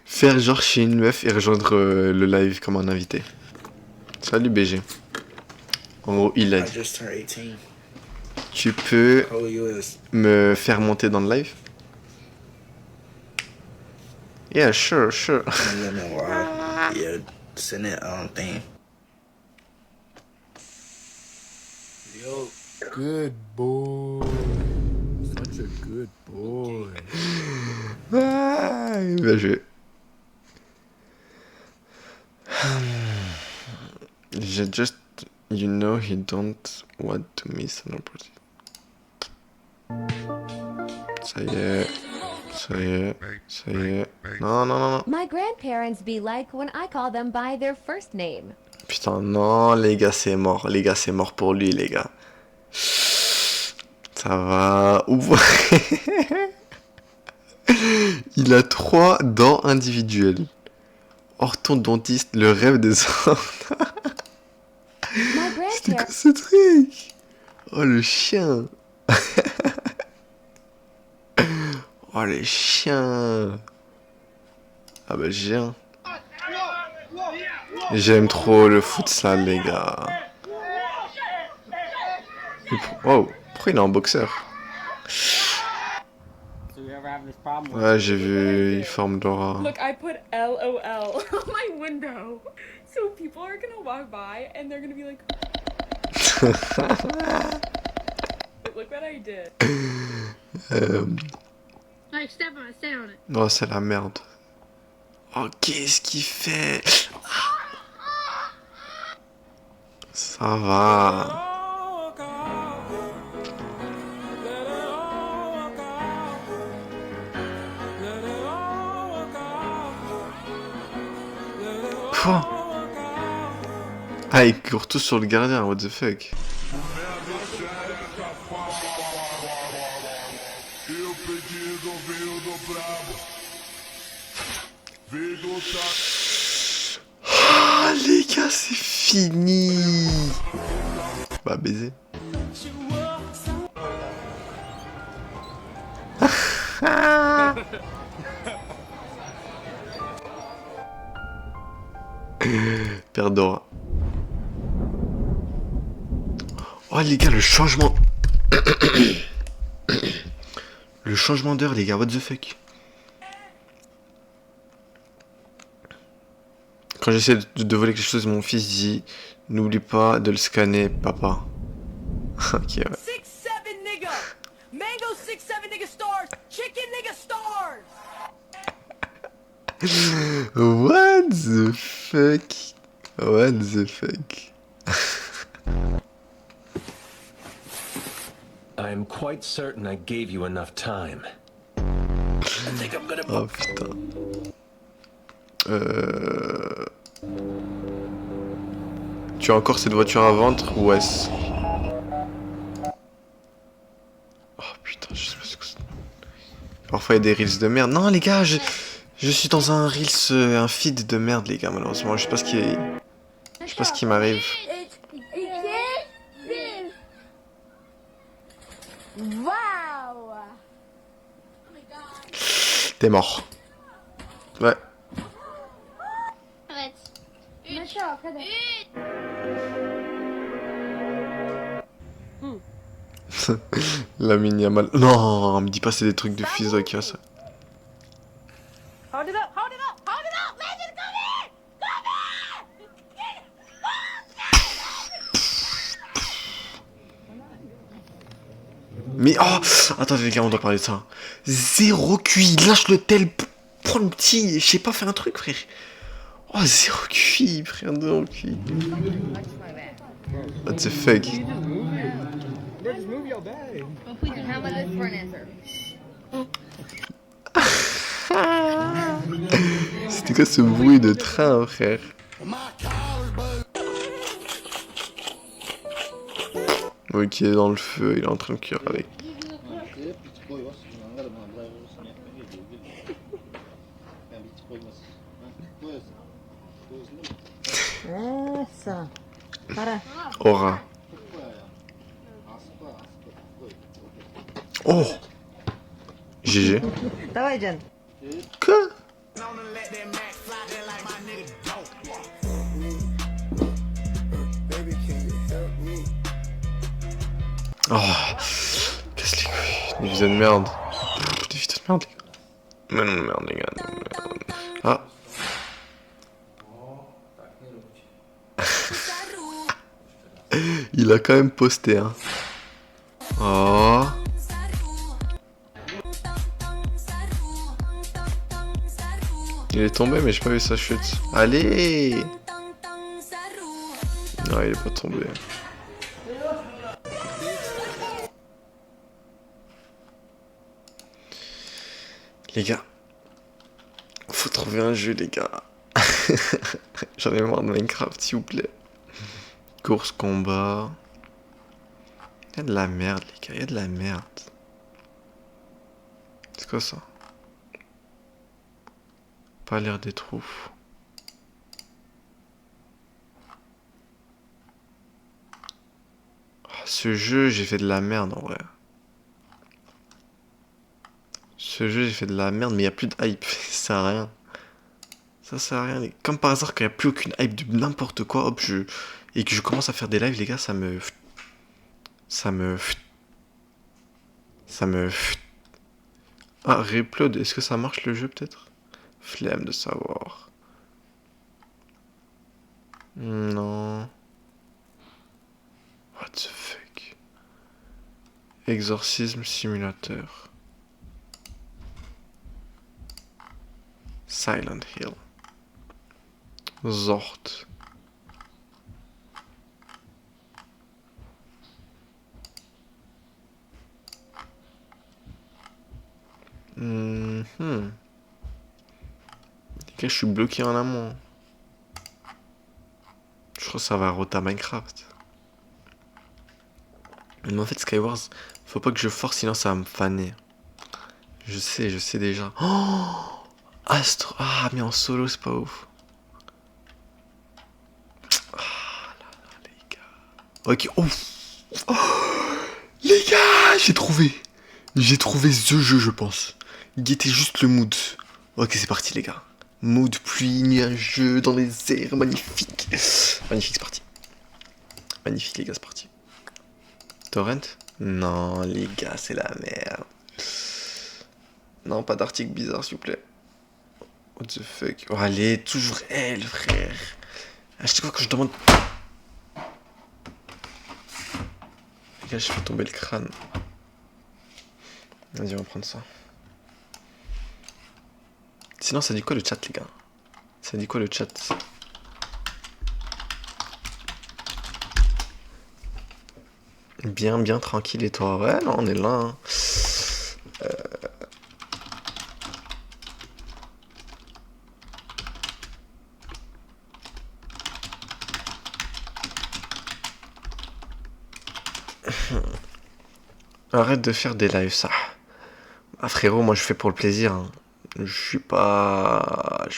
Speaker 1: Faire genre chez une meuf et rejoindre le live comme un invité. Salut BG. En gros, il a dit.
Speaker 8: just turned 18.
Speaker 1: Tu peux
Speaker 8: How old you is?
Speaker 1: me faire monter dans le live? Yeah, sure, sure.
Speaker 8: You know why? Yeah, send it thing. Yo.
Speaker 6: Good boy. Such a good boy.
Speaker 1: Ah, bien joué. Just, you know, he don't want to miss an opportunity. Ça y est, ça y est, ça y est. Non, non, non, non.
Speaker 10: My grandparents be like when I call them by their first name.
Speaker 1: Putain, non, les gars, c'est mort. Les gars, c'est mort pour lui, les gars. Ça va. Ouf. Il a 3 dents individuelles. Orthodontiste, le rêve des enfants.
Speaker 10: My
Speaker 1: C'était quoi
Speaker 10: grandparents.
Speaker 1: ce truc? Oh, le chien. Oh, les chiens. Ah bah, j'ai un. J'aime trop le futsal, les gars. Oh, pourquoi il est en boxeur? Ouais, j'ai vu, il forme Dora.
Speaker 5: Look, I put LOL on my window. So people are gonna walk by and they're gonna be like, look what I did.
Speaker 10: Like, step on it, stay on it.
Speaker 1: Oh, c'est la merde. Oh, qu'est-ce qu'il fait? Ça va. Quoi? Ah, ils courent tous sur le gardien, what the fuck? Ah, les gars, c'est fini. Bah, baiser. Père Dora. Oh les gars, le changement... le changement d'heure, les gars, what the fuck. Quand j'essaie de voler quelque chose, mon fils dit n'oublie pas de le scanner, papa. Ok, ouais.
Speaker 3: 6'7" nigga. Mango 6'7" nigga stars. Chicken nigga stars.
Speaker 1: What the fuck? What the fuck?
Speaker 11: I'm quite certain I gave you enough time.
Speaker 1: Oh putain. Tu as encore cette voiture à vendre ou est-ce... Oh putain, je sais pas ce que c'est. Parfois il y a des reels de merde. Non les gars, je suis dans un reels, un feed de merde les gars, malheureusement. Je sais pas ce qui est... Je sais pas ce qui m'arrive.
Speaker 10: Wow!
Speaker 1: T'es mort. Ouais. La mini a mal. Non, me dis pas c'est des trucs de fils de casse.
Speaker 5: Hold it up, hold it up, hold it up, Legend, come here!
Speaker 1: Mais oh, attends les gars, on doit parler de ça. 0 QI, lâche le tel, prends le petit, je sais pas faire un truc frère. Oh, zéro QI, frère, zéro QI. What the fuck?
Speaker 9: Bro, just move your bag.
Speaker 12: Well, please, how about this for an answer?
Speaker 1: C'était quoi ce bruit de train, frère? Ok, dans le feu, il est en train de cuire avec. Aura. Oh! GG. Quoi? Oh! Casse les couilles. Des vidéos de merde. Des vidéos de merde, les gars. Mais non, merde, les gars. Non, merde. Ah! Il a quand même posté, hein. Oh. Il est tombé, mais j'ai pas vu sa chute. Allez! Non, il est pas tombé. Les gars. Faut trouver un jeu, les gars. J'en ai marre de Minecraft, s'il vous plaît. Course, combat. Y'a de la merde, les gars, y'a de la merde. C'est quoi ça? Pas l'air des trous. Oh, ce jeu, j'ai fait de la merde en vrai. Ce jeu, j'ai fait de la merde, mais il n'y a plus de hype. Ça sert à rien. Ça sert à rien. Comme par hasard, quand il n'y a plus aucune hype de n'importe quoi, hop, et que je commence à faire des lives, les gars, ça me... Ah, reupload, est-ce que ça marche le jeu peut-être? Flemme de savoir. Non. What the fuck? Exorcisme simulateur. Silent Hill. Zort. Les gars, je suis bloqué en amont. Je crois que ça va rota Minecraft. Mais en fait, Skywars, faut pas que je force, sinon ça va me faner. Je sais déjà. Oh! Astro. Ah, mais en solo, c'est pas ouf. Ah là là, les gars. Ok, ouf. Oh, les gars, j'ai trouvé. J'ai trouvé ce jeu, je pense. Il était juste le mood. Ok, c'est parti, les gars. Mood, pluie, nuageux, dans les airs, magnifique. Magnifique, c'est parti. Magnifique, les gars, c'est parti. Torrent? Non, les gars, c'est la merde. Non, pas d'article bizarre, s'il vous plaît. What the fuck? Oh, allez, toujours elle, frère. À chaque fois que je demande... Les gars, je fais tomber le crâne. Vas-y, on va prendre ça. Sinon, ça dit quoi le chat, les gars? Ça dit quoi le chat? Bien, bien tranquille, et toi? Ouais, non, on est là. Hein. Arrête de faire des lives, ça. Ah, frérot, moi je fais pour le plaisir. Hein. Je suis pas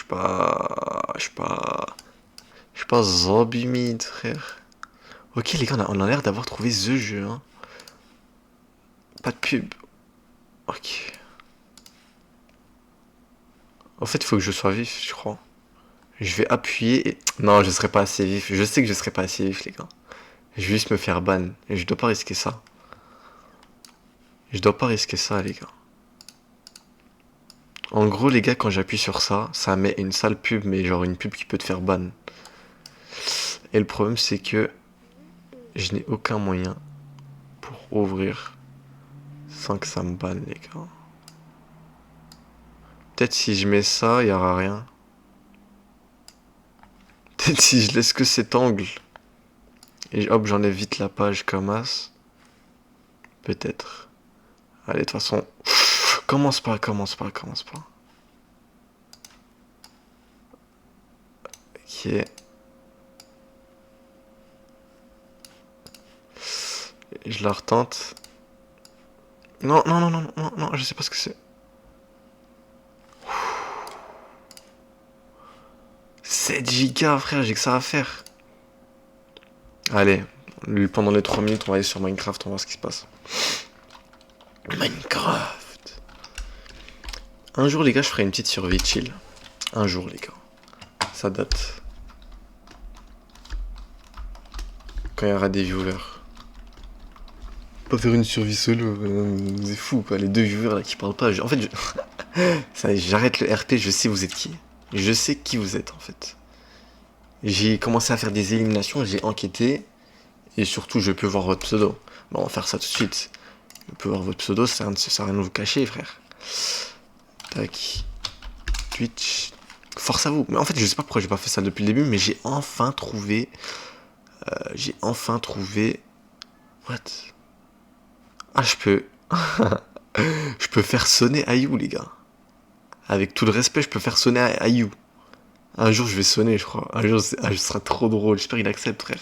Speaker 1: zombie mid, frère. Ok, les gars, on a l'air d'avoir trouvé the jeu. Hein. Pas de pub. Ok. En fait, il faut que je sois vif, je crois. Je vais appuyer et... Non, je serai pas assez vif. Je sais que je serai pas assez vif, les gars. Je vais juste me faire ban. Et je dois pas risquer ça. Je dois pas risquer ça, les gars. En gros, les gars, quand j'appuie sur ça, ça met une sale pub, mais genre une pub qui peut te faire ban. Et le problème, c'est que je n'ai aucun moyen pour ouvrir sans que ça me banne, les gars. Peut-être si je mets ça, il n'y aura rien. Si je laisse que cet angle, et hop, j'enlève vite la page comme as. Peut-être. Allez, de toute façon, commence pas. Ok. Je la retente. Non, je sais pas ce que c'est. 7 gigas, frère, j'ai que ça à faire. Allez, pendant les 3 minutes, on va aller sur Minecraft, on va voir ce qui se passe. Minecraft. Un jour, les gars, je ferai une petite survie chill. Un jour, les gars. Ça date. Quand il y aura des viewers. Pas faire une survie solo, c'est fou quoi, les 2 viewers là qui parlent pas. En fait, j'arrête le RP, je sais vous êtes qui. Je sais qui vous êtes en fait. J'ai commencé à faire des éliminations, j'ai enquêté. Et surtout, je peux voir votre pseudo. Bon, on va faire ça tout de suite. Je peux voir votre pseudo, ça sert à rien de vous cacher, frère. Tac. Twitch. Force à vous. Mais en fait, je sais pas pourquoi j'ai pas fait ça depuis le début, mais j'ai enfin trouvé. What? Ah, je peux. Je peux faire sonner Ayou, les gars. Avec tout le respect, je peux faire sonner Ayou. Un jour, je vais sonner, je crois. Un jour, ce sera trop drôle. J'espère qu'il accepte, frère.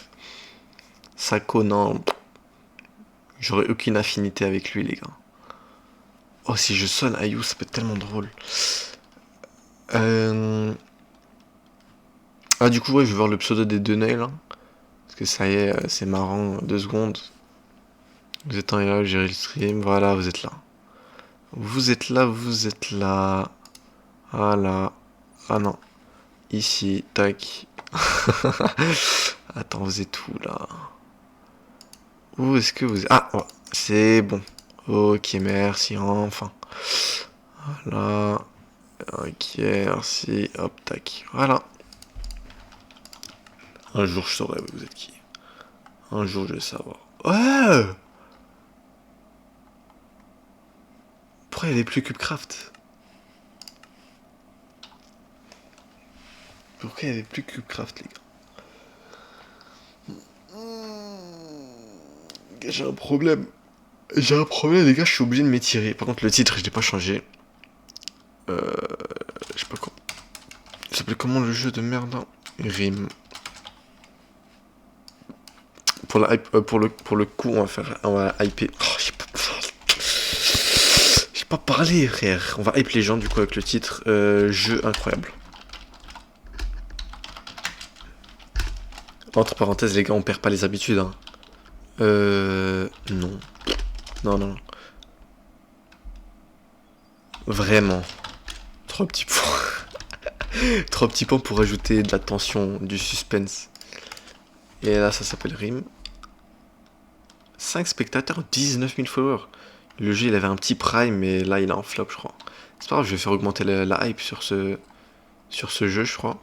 Speaker 1: Sako, non. J'aurais aucune affinité avec lui, les gars. Oh, si je sonne Ayou, ça peut être tellement drôle. Ah, du coup, ouais, je vais voir le pseudo des 2 nails, là. Parce que ça y est, c'est marrant. 2 secondes. Vous êtes en là, j'ai le stream. Voilà, vous êtes là. Vous êtes là. Voilà. Ah non. Ici, tac. Attends, vous êtes où là? Où est-ce que vous êtes? Ah, ouais, c'est bon. Ok, merci, enfin. Voilà. Ok, merci. Hop, tac. Voilà. Un jour, je saurai vous êtes qui. Un jour, je vais savoir. Ouais! Pourquoi il n'y avait plus Cubecraft? Pourquoi il n'y avait plus Cubecraft, les gars? J'ai un problème. Les gars, je suis obligé de m'étirer. Par contre, le titre, je l'ai pas changé. Je sais pas quoi. Ça s'appelait comment le jeu de merde, hein? Rime. Pour la hype, pour le coup, on va hyper. Oh, j'ai pas parlé, frère. On va hype les gens du coup avec le titre jeu incroyable. Entre parenthèses, les gars, on perd pas les habitudes. Hein. Non. Non. Vraiment. 3 petits points. 3 petits points pour ajouter de la tension, du suspense. Et là, ça s'appelle Rime. 5 spectateurs, 19 000 followers. Le jeu, il avait un petit prime, mais là, il est en flop, je crois. C'est pas grave, je vais faire augmenter la hype sur ce jeu, je crois.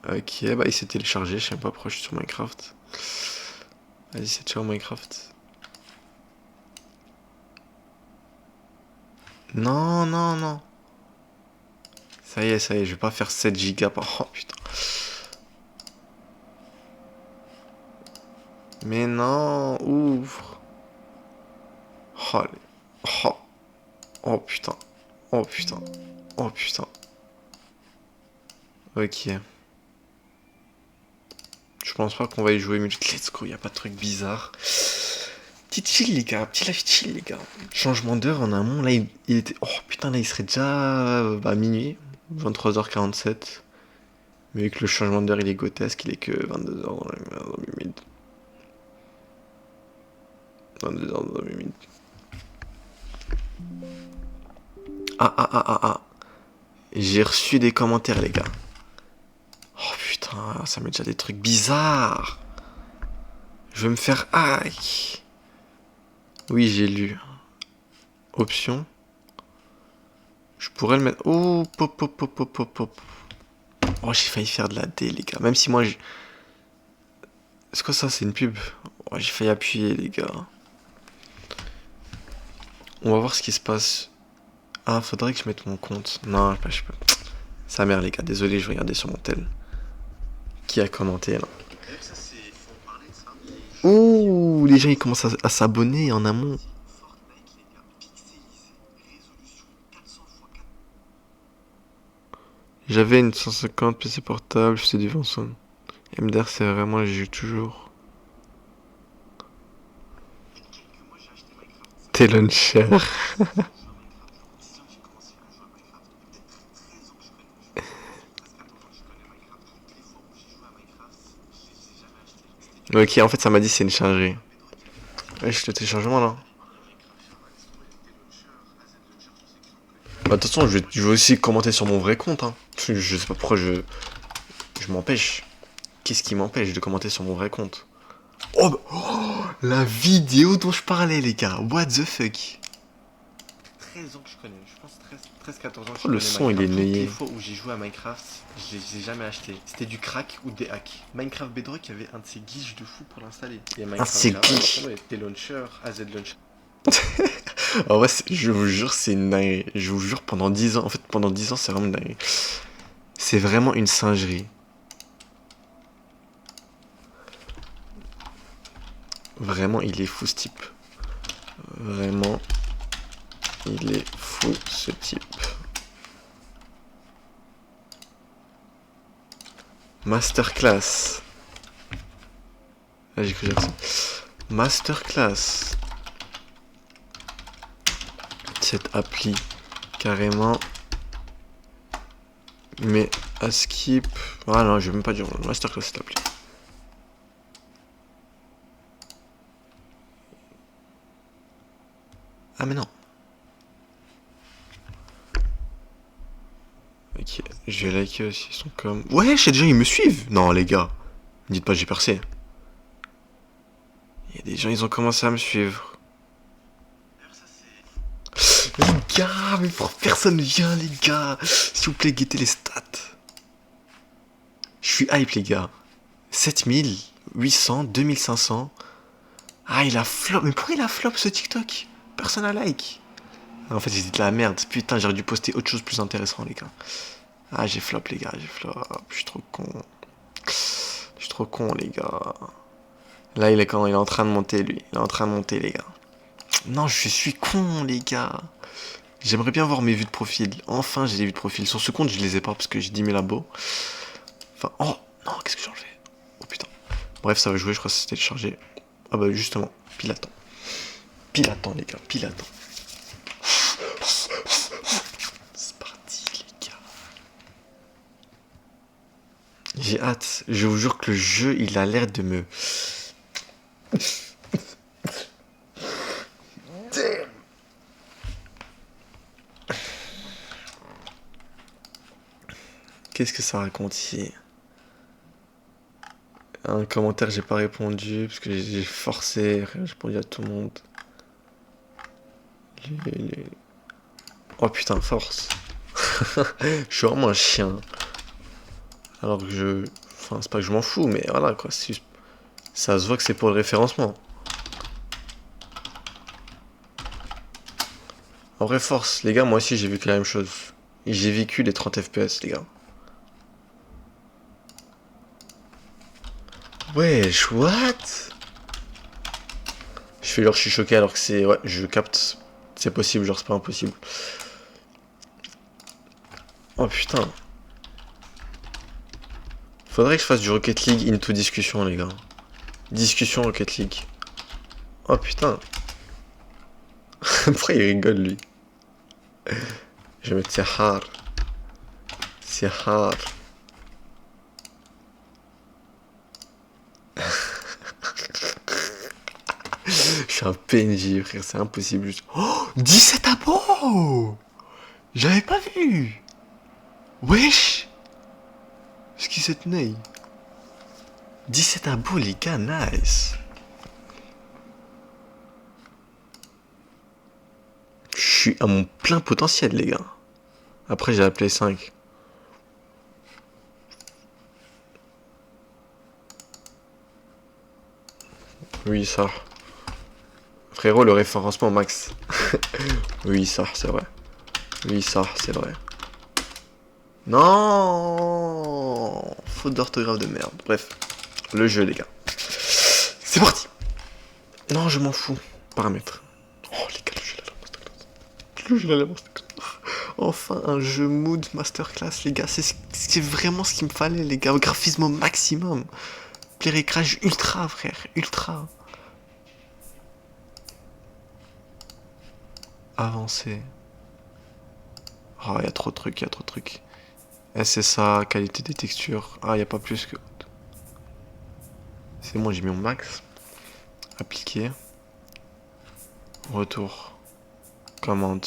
Speaker 1: Ok, bah il s'est téléchargé, je sais pas pourquoi je suis sur Minecraft. Vas-y, c'est ciao Minecraft. Non. Ça y est, je vais pas faire 7 gigas par... Oh putain. Mais non, ouvre. Oh putain. Ok. Je pense pas qu'on va y jouer, mais let's go, y a pas de truc bizarre. Petit chill les gars, petit live chill les gars. Changement d'heure en amont, là il était... Oh putain, là il serait déjà minuit, 23h47. Mais vu que le changement d'heure il est grotesque, il est que 22h dans la minute. 22h dans la minute. Ah. J'ai reçu des commentaires les gars. Oh putain, ça met déjà des trucs bizarres. Je vais me faire hack. Oui, j'ai lu. Option. Je pourrais le mettre... Oh, pop. Oh, j'ai failli faire de la D, les gars. Même si moi, Est-ce que ça, c'est une pub? Oh, j'ai failli appuyer, les gars. On va voir ce qui se passe. Ah, faudrait que je mette mon compte. Non, je peux... Sa mère, les gars. Désolé, je regardais sur mon tel. Qui a commenté, là? Ouh, les gens, ils commencent à s'abonner en amont. J'avais une 150 PC portable, c'est du Vanson. MDR, c'est vraiment, j'y joue toujours. T'es launcher. Ok, en fait, ça m'a dit c'est une chargée. Ouais, je le téléchargement là. Bah, de toute façon, je vais aussi commenter sur mon vrai compte. Hein. Je sais pas pourquoi je m'empêche. Qu'est-ce qui m'empêche de commenter sur mon vrai compte? Oh, bah, oh, la vidéo dont je parlais, les gars. What the fuck? 13 ans que je connais. Je pense 13-14 ans que je connais. Le son, il est nayé. Toutes les fois où j'ai joué à Minecraft, je les ai jamais acheté. C'était du crack ou des hacks. Minecraft Bedrock avait un de ces glitches de fou pour l'installer. Un de ces glitches. Des launchers, AZ Launcher. En vrai, je vous jure, c'est une dinguerie. Je vous jure, pendant 10 ans, en fait, pendant 10 ans, c'est vraiment une dinguerie. C'est vraiment une singerie. Vraiment, il est fou ce type. Vraiment, il est fou ce type. Masterclass. Ah, j'ai cru dire ça. Masterclass. Cette appli, carrément. Mais à skip. Ah non, je vais même pas dire Masterclass cette appli. Ah mais non. Ok, je vais liker aussi, ils sont comme... Ouais, j'ai des gens, ils me suivent. Non les gars, ne dites pas j'ai percé. Il y a des gens, ils ont commencé à me suivre. Les gars, mais pourquoi personne vient les gars? S'il vous plaît, guettez les stats. Je suis hype les gars. 7800, 2500. Ah il a flop, mais pourquoi il a flop ce TikTok? Personne n'a like. En fait j'ai dit de la merde. Putain, j'aurais dû poster autre chose plus intéressant les gars. Ah j'ai flop les gars, j'ai flop. Je suis trop con. Je suis trop con les gars. Là il est quand il est en train de monter lui. Il est en train de monter les gars. Non je suis con les gars. J'aimerais bien voir mes vues de profil. Enfin j'ai des vues de profil. Sur ce compte je les ai pas parce que j'ai 10 000 abos. Enfin oh non qu'est-ce que j'ai enlevé? Oh putain. Bref ça va jouer, je crois que c'était téléchargé. Ah bah justement, pile à temps. Pile à temps les gars, pile à temps. C'est parti les gars. J'ai hâte. Je vous jure que le jeu il a l'air de me... Damn. Qu'est-ce que ça raconte ici? Un commentaire j'ai pas répondu parce que j'ai forcé, j'ai répondu à tout le monde. Oh putain, force. Je suis vraiment un chien. Alors que je... Enfin, c'est pas que je m'en fous, mais voilà quoi. Juste... Ça se voit que c'est pour le référencement. En vrai, force. Les gars, moi aussi j'ai vécu la même chose. J'ai vécu les 30 FPS, les gars. Wesh, what? Je fais genre, je suis choqué alors que c'est... Ouais, je capte. C'est possible, genre c'est pas impossible. Oh putain. Faudrait que je fasse du Rocket League into discussion les gars. Discussion Rocket League. Oh putain. Pourquoi il rigole lui? Je vais mettre c'est hard. C'est hard. Je suis un PNJ frère, c'est impossible. Oh 17 abos. J'avais pas vu. Wesh. Ce qui cette ney. 17 abos les gars, nice. Je suis à mon plein potentiel les gars. Après j'ai appelé 5. Oui ça. Frérot, le référencement max. Oui, ça, c'est vrai. Oui, ça, c'est vrai. Non, faute d'orthographe de merde. Bref, le jeu les gars. C'est parti. Non, je m'en fous. Paramètres. Oh les gars, le jeu là, la masterclass. Le jeu là, la masterclass. Enfin, un jeu mood masterclass, les gars. C'est vraiment ce qu'il me fallait, les gars. Au graphisme au maximum. L'éclairage ultra, frère. Ultra. Avancer. Oh, il y a trop de trucs, il y a trop de trucs. SSA, qualité des textures. Ah, il n'y a pas plus que... C'est bon, j'ai mis mon max. Appliquer. Retour. Commande.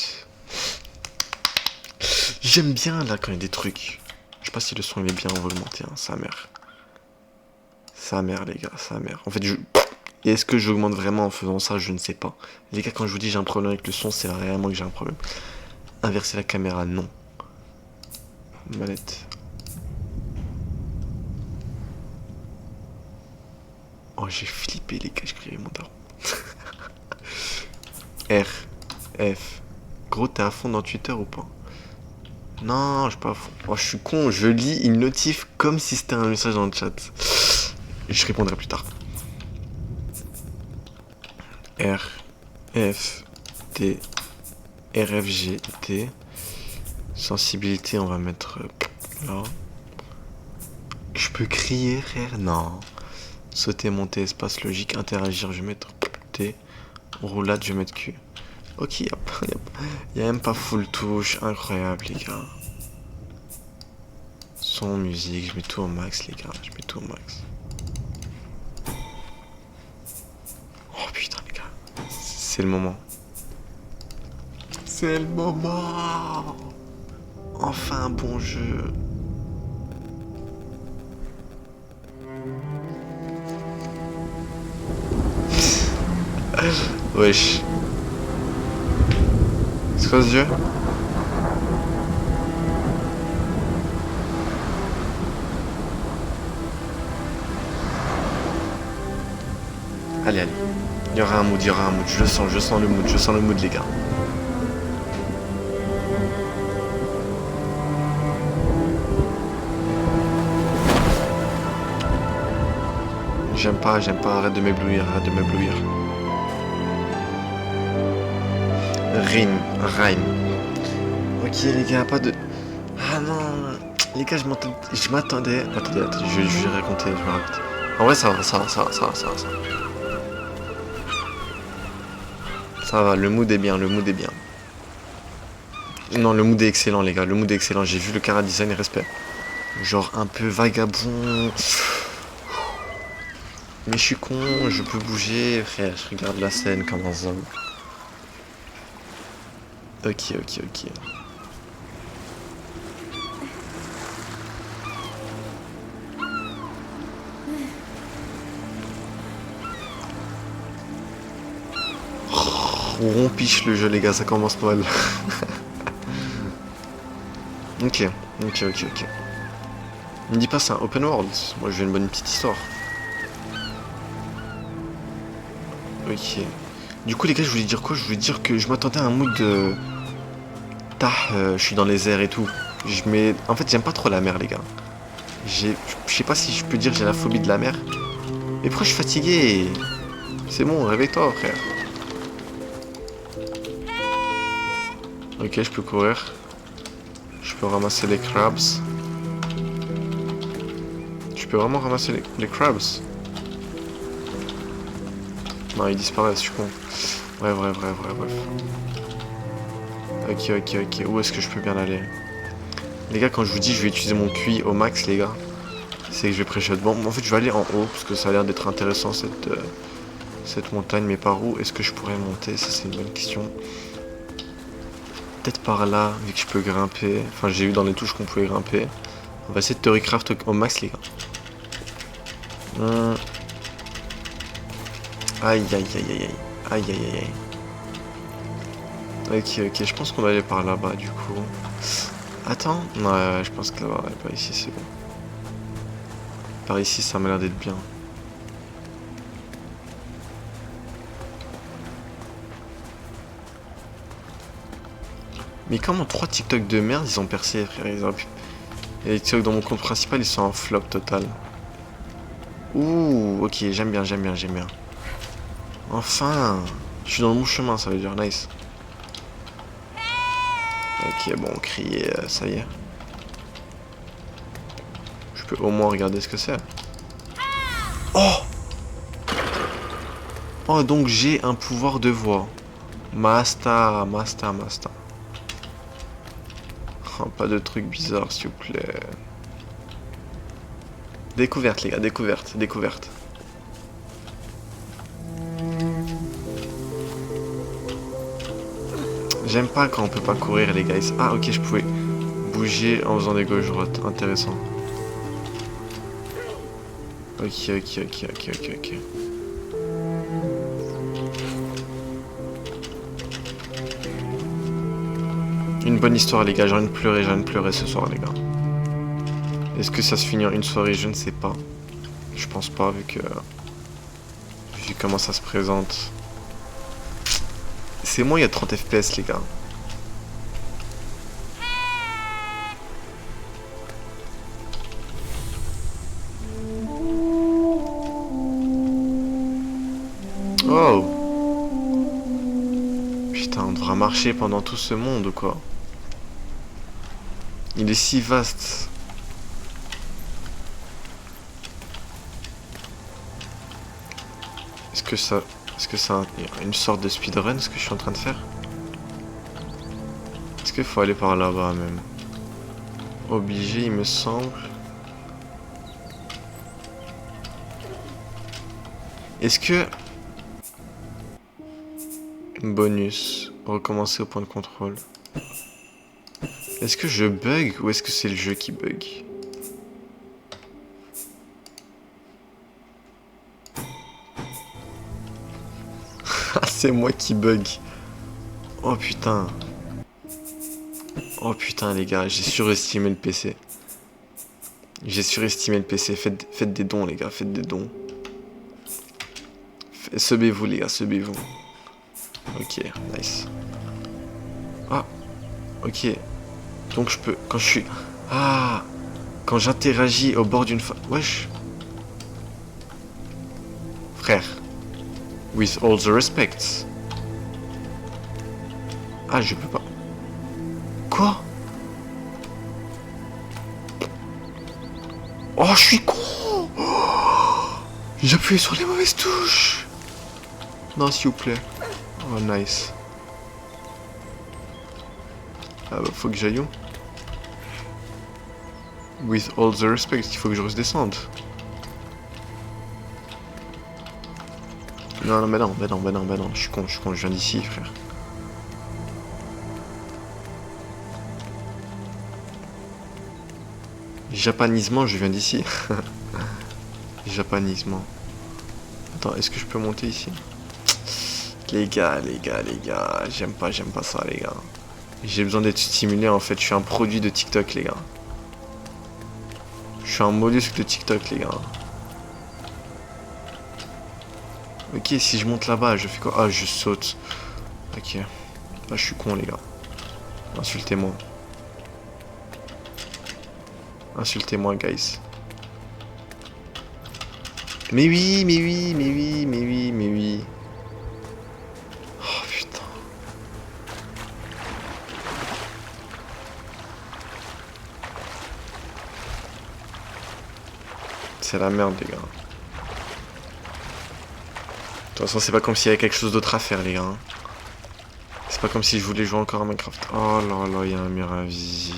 Speaker 1: J'aime bien là quand il y a des trucs. Je sais pas si le son il est bien augmenté, hein, sa mère. Sa mère les gars, sa mère. En fait Et est-ce que j'augmente vraiment en faisant ça? Je ne sais pas. Les gars, quand je vous dis j'ai un problème avec le son, c'est réellement que j'ai un problème. Inverser la caméra, non. Manette. Oh, j'ai flippé les gars, je criais mon daron. R, F. Gros, t'es à fond dans Twitter ou pas? Non, je suis pas à fond. Oh, je suis con, je lis une notif comme si c'était un message dans le chat. Je répondrai plus tard. R, F, T, R, F, G, T. Sensibilité, on va mettre là. Je peux crier, frère? Non. Sauter, monter, espace logique, interagir, je vais mettre T. Roulade, je vais mettre Q. Ok, hop, il y a même pas full touche, incroyable les gars. Son, musique, je mets tout au max les gars, je mets tout au max. Oh putain les gars, c'est le moment. C'est le moment. Enfin un bon jeu. Wesh. C'est quoi ce jeu? Allez, allez. Il y aura un mood, il y aura un mood. Je sens le mood les gars. J'aime pas, arrête de m'éblouir, Rhyme. Ok les gars, pas de... Ah non, les gars, je m'attendais... Attendez, je vais raconter, En vrai, ça va. Ça va, le mood est bien, Non, le mood est excellent, les gars, J'ai vu le cara design et respect. Genre un peu vagabond... Mais je suis con, je peux bouger, frère, je regarde la scène comme un zombie. Ok. On piche le jeu les gars, ça commence mal. Ok. Me dis pas c'est un open world, moi je veux une bonne petite histoire. Ok. Du coup les gars, je voulais dire quoi? Je voulais dire que je m'attendais à un mood de... je suis dans les airs et tout. En fait j'aime pas trop la mer les gars. Je sais pas si je peux dire que j'ai la phobie de la mer. Mais pourquoi je suis fatigué? C'est bon, réveille-toi frère. Ok, je peux courir. Je peux ramasser les crabs. Je peux vraiment ramasser les crabs? Non, ils disparaissent, je suis con. Bref. Ok. Où est-ce que je peux bien aller? Les gars, quand je vous dis je vais utiliser mon QI au max, les gars, c'est que je vais prêcher de bon. En fait, je vais aller en haut, parce que ça a l'air d'être intéressant, cette montagne. Mais par où est-ce que je pourrais monter? Ça, c'est une bonne question. Peut-être par là, vu que je peux grimper. Enfin, j'ai vu dans les touches qu'on pouvait grimper. On va essayer de Theorycraft au max, les gars. Aïe. Ok, je pense qu'on va aller par là-bas, du coup. Attends, ouais, je pense que là-bas, ouais, par ici, c'est bon. Par ici, ça m'a l'air d'être bien. Mais comment 3 TikTok de merde, ils ont percé, frère, Et les TikTok dans mon compte principal, ils sont en flop total. Ouh, ok, j'aime bien, j'aime bien, j'aime bien. Enfin, je suis dans le bon chemin, ça veut dire nice. Ok, bon, crier, ça y est. Je peux au moins regarder ce que c'est. Oh! Oh, donc j'ai un pouvoir de voix. Masta. Oh, pas de trucs bizarres, s'il vous plaît. Découverte, les gars, découverte. J'aime pas quand on peut pas courir, les guys. Ah, ok, je pouvais bouger en faisant des gauches-droites. Intéressant. Ok. Une bonne histoire, les gars. J'ai envie de pleurer ce soir, les gars. Est-ce que ça se finit en une soirée? Je ne sais pas. Je pense pas, vu comment ça se présente. C'est moi, il y a 30 FPS, les gars. Oh! Putain, on devra marcher pendant tout ce monde ou quoi? Il est si vaste. Est-ce que ça a une sorte de speedrun, ce que je suis en train de faire? Est-ce qu'il faut aller par là-bas même? Obligé, il me semble. Est-ce que... Bonus. Recommencer au point de contrôle. Est-ce que je bug ou est-ce que c'est le jeu qui bug? C'est moi qui bug. Oh putain. Oh putain les gars, j'ai surestimé le PC. Faites des dons les gars, faites des dons. Subez-vous les gars, subez-vous. Ok, nice. Ah, ok. Donc je peux, quand je suis... Ah, quand j'interagis au bord d'une... Wesh. Frère. With all the respect. Ah, je peux pas. Quoi? Oh, je suis con. Oh, j'ai appuyé sur les mauvaises touches. Non, s'il vous plaît. Oh, nice. Ah bah, faut que j'aille où? With all the respect, il faut que je redescende. Non, mais non, je suis con, je viens d'ici, frère. Japanisement, je viens d'ici. Japanisement. Attends, est-ce que je peux monter ici? Les gars, j'aime pas ça, les gars. J'ai besoin d'être stimulé, en fait, je suis un produit de TikTok, les gars. Je suis un mollusque de TikTok, les gars. Ok, si je monte là-bas, je fais quoi? Ah, je saute. Ok. Là, je suis con, les gars. Insultez-moi. Insultez-moi, guys. Mais oui. Oh, putain. C'est la merde, les gars. De toute façon, c'est pas comme s'il y avait quelque chose d'autre à faire, les gars. C'est pas comme si je voulais jouer encore à Minecraft. Oh là là, il y a un mur invisible.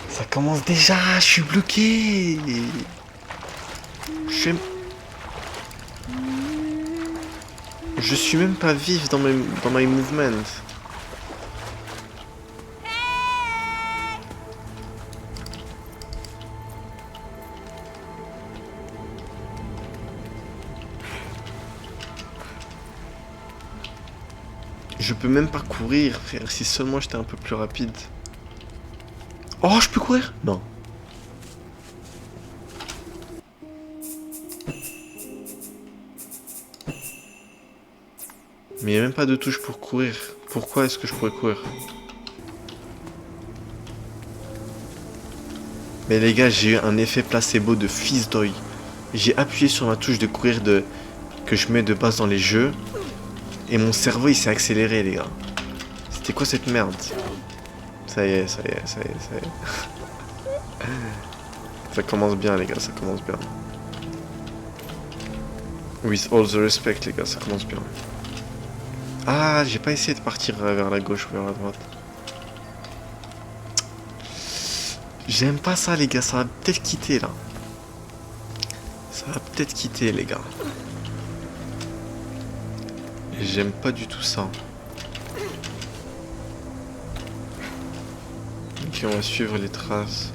Speaker 1: Ça commence déjà, je suis bloqué. Je suis même pas vif dans my movement. Je peux même pas courir, frère. Si seulement j'étais un peu plus rapide. Oh, je peux courir? Non. Mais il n'y a même pas de touche pour courir. Pourquoi est-ce que je pourrais courir? Mais les gars, j'ai eu un effet placebo de fils d'œil. J'ai appuyé sur ma touche de courir que je mets de base dans les jeux. Et mon cerveau, il s'est accéléré, les gars. C'était quoi cette merde? Ça y est, ça y est, ça y est, ça y est. Ça commence bien, les gars, ça commence bien. With all the respect, les gars, ça commence bien. Ah, j'ai pas essayé de partir vers la gauche ou vers la droite. J'aime pas ça, les gars, ça va peut-être quitter, là. Ça va peut-être quitter, les gars. J'aime pas du tout ça. Ok, on va suivre les traces.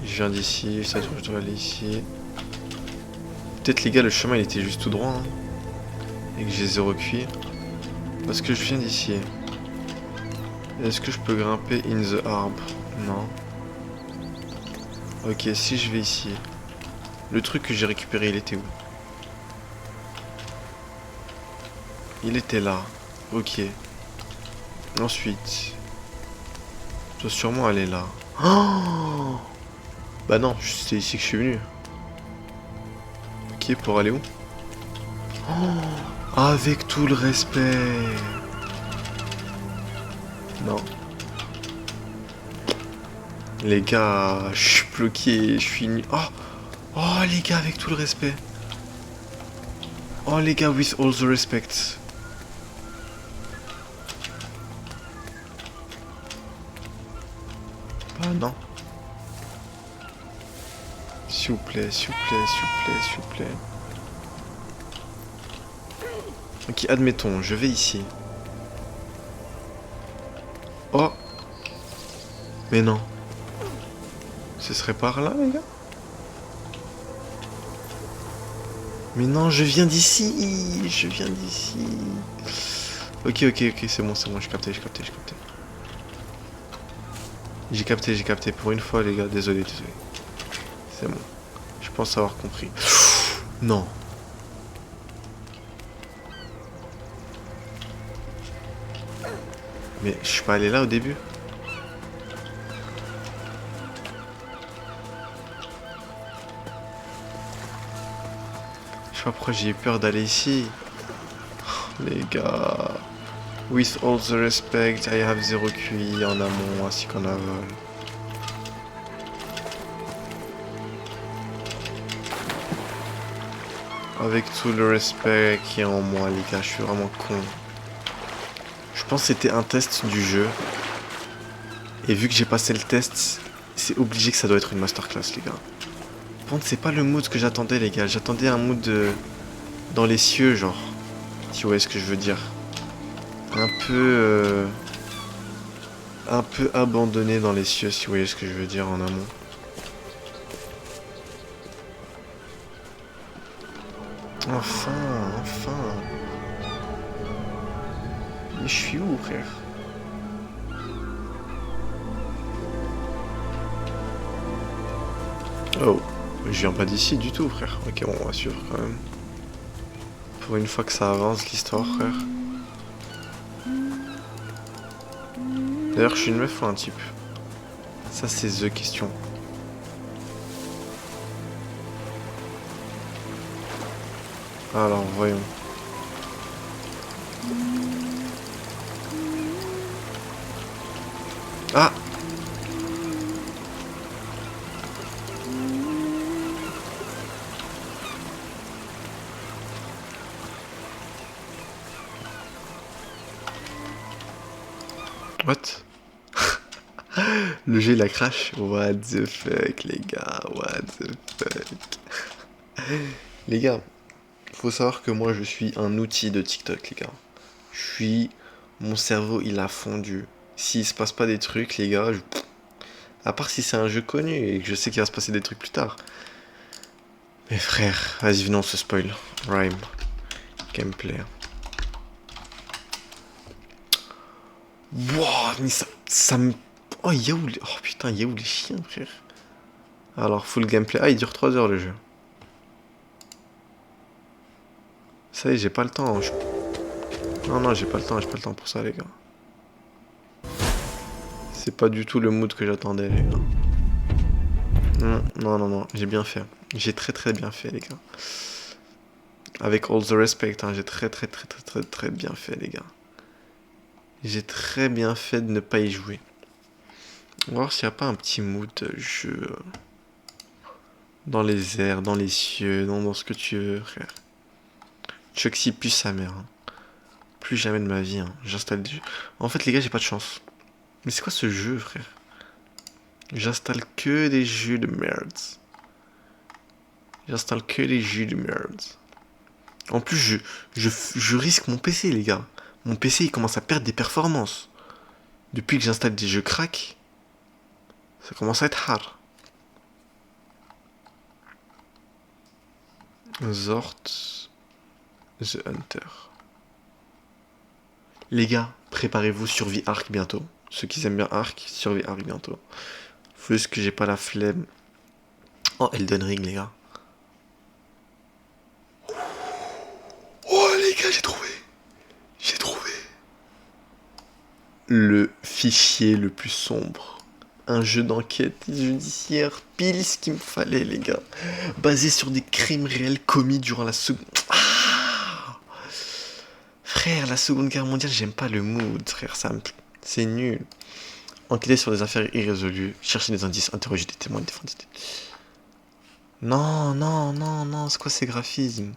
Speaker 1: Je viens d'ici, ça je dois aller ici. Peut-être les gars, le chemin il était juste tout droit. Hein, et que j'ai zéro cuit. Parce que je viens d'ici. Est-ce que je peux grimper in the arbre? Non. Ok, si je vais ici. Le truc que j'ai récupéré, il était où? Il était là. Ok. Ensuite. Je dois sûrement aller là. Oh, bah non, c'est ici que je suis venu. Ok, pour aller où? Oh, avec tout le respect. Non. Les gars, je suis bloqué, je suis nu. Oh, oh les gars, avec tout le respect. Oh les gars, with all the respect. Bah non. S'il vous plaît, s'il vous plaît, s'il vous plaît, s'il vous plaît. Ok, admettons, je vais ici. Oh. Mais non. Ce serait par là, les gars? Mais non, je viens d'ici. Je viens d'ici. Ok, ok, ok, c'est bon, j'ai capté, j'ai capté, j'ai capté. J'ai capté. Pour une fois, les gars, désolé, désolé. C'est bon. Je pense avoir compris. Non. Mais je suis pas allé là au début. Je sais pas pourquoi j'ai eu peur d'aller ici. Oh, les gars. With all the respect, I have 0 QI en amont ainsi qu'en aval. Avec tout le respect qui est en moi, les gars, je suis vraiment con. Je pense que c'était un test du jeu. Et vu que j'ai passé le test, c'est obligé que ça doit être une masterclass, les gars. Par contre, c'est pas le mood que j'attendais, les gars. J'attendais un mood dans les cieux, genre. Si vous voyez ce que je veux dire. Un peu abandonné dans les cieux, si vous voyez ce que je veux dire en amont. Enfin, enfin. Mais je suis où, frère? Oh, je viens pas d'ici du tout, frère. Ok, bon, on va suivre quand même. Pour une fois que ça avance, l'histoire, frère. D'ailleurs, je suis une meuf ou un type? Ça, c'est the question. Alors, voyons. Ah! What? Le jeu il a crash. What the fuck, les gars? What the fuck? Les gars, faut savoir que moi je suis un outil de TikTok, les gars. Mon cerveau il a fondu. S'il se passe pas des trucs, les gars, à part si c'est un jeu connu et que je sais qu'il va se passer des trucs plus tard. Mais frère, vas-y, venons, on se spoil. Rhyme. Gameplay. Wow, mais ça me... Oh, oh putain, il y a où les chiens, frère? Alors, full gameplay. Ah, il dure 3 heures le jeu. Ça y est, j'ai pas le temps. Non, j'ai pas le temps pour ça, les gars. C'est pas du tout le mood que j'attendais, les gars. Non, non, non, non, j'ai bien fait. J'ai très bien fait, les gars. Avec all the respect, hein, j'ai très bien fait, les gars. J'ai très bien fait de ne pas y jouer. On va voir s'il n'y a pas un petit mood jeu. Dans les airs, dans les cieux, dans ce que tu veux, frère. Chucksy plus sa mère. Hein. Plus jamais de ma vie. Hein. J'installe des jeux. En fait, les gars, j'ai pas de chance. Mais c'est quoi ce jeu, frère? J'installe que des jeux de merde. J'installe que des jeux de merde. En plus, je risque mon PC, les gars. Mon PC, il commence à perdre des performances. Depuis que j'installe des jeux crack, ça commence à être hard. Zort The Hunter. Les gars, préparez-vous, survie Arc bientôt. Ceux qui aiment bien Arc, survie Arc bientôt. Faut juste que j'ai pas la flemme. Oh, Elden Ring, les gars. Oh, les gars, j'ai trouvé. J'ai trouvé. Le fichier le plus sombre. Un jeu d'enquête judiciaire, pile ce qu'il me fallait, les gars. Basé sur des crimes réels commis durant la seconde... Ah frère, la Seconde Guerre mondiale, j'aime pas le mood, frère, c'est nul. Enquêter sur des affaires irrésolues, chercher des indices, interroger des témoins, défendre des... Non, non, non, non, c'est quoi ces graphismes?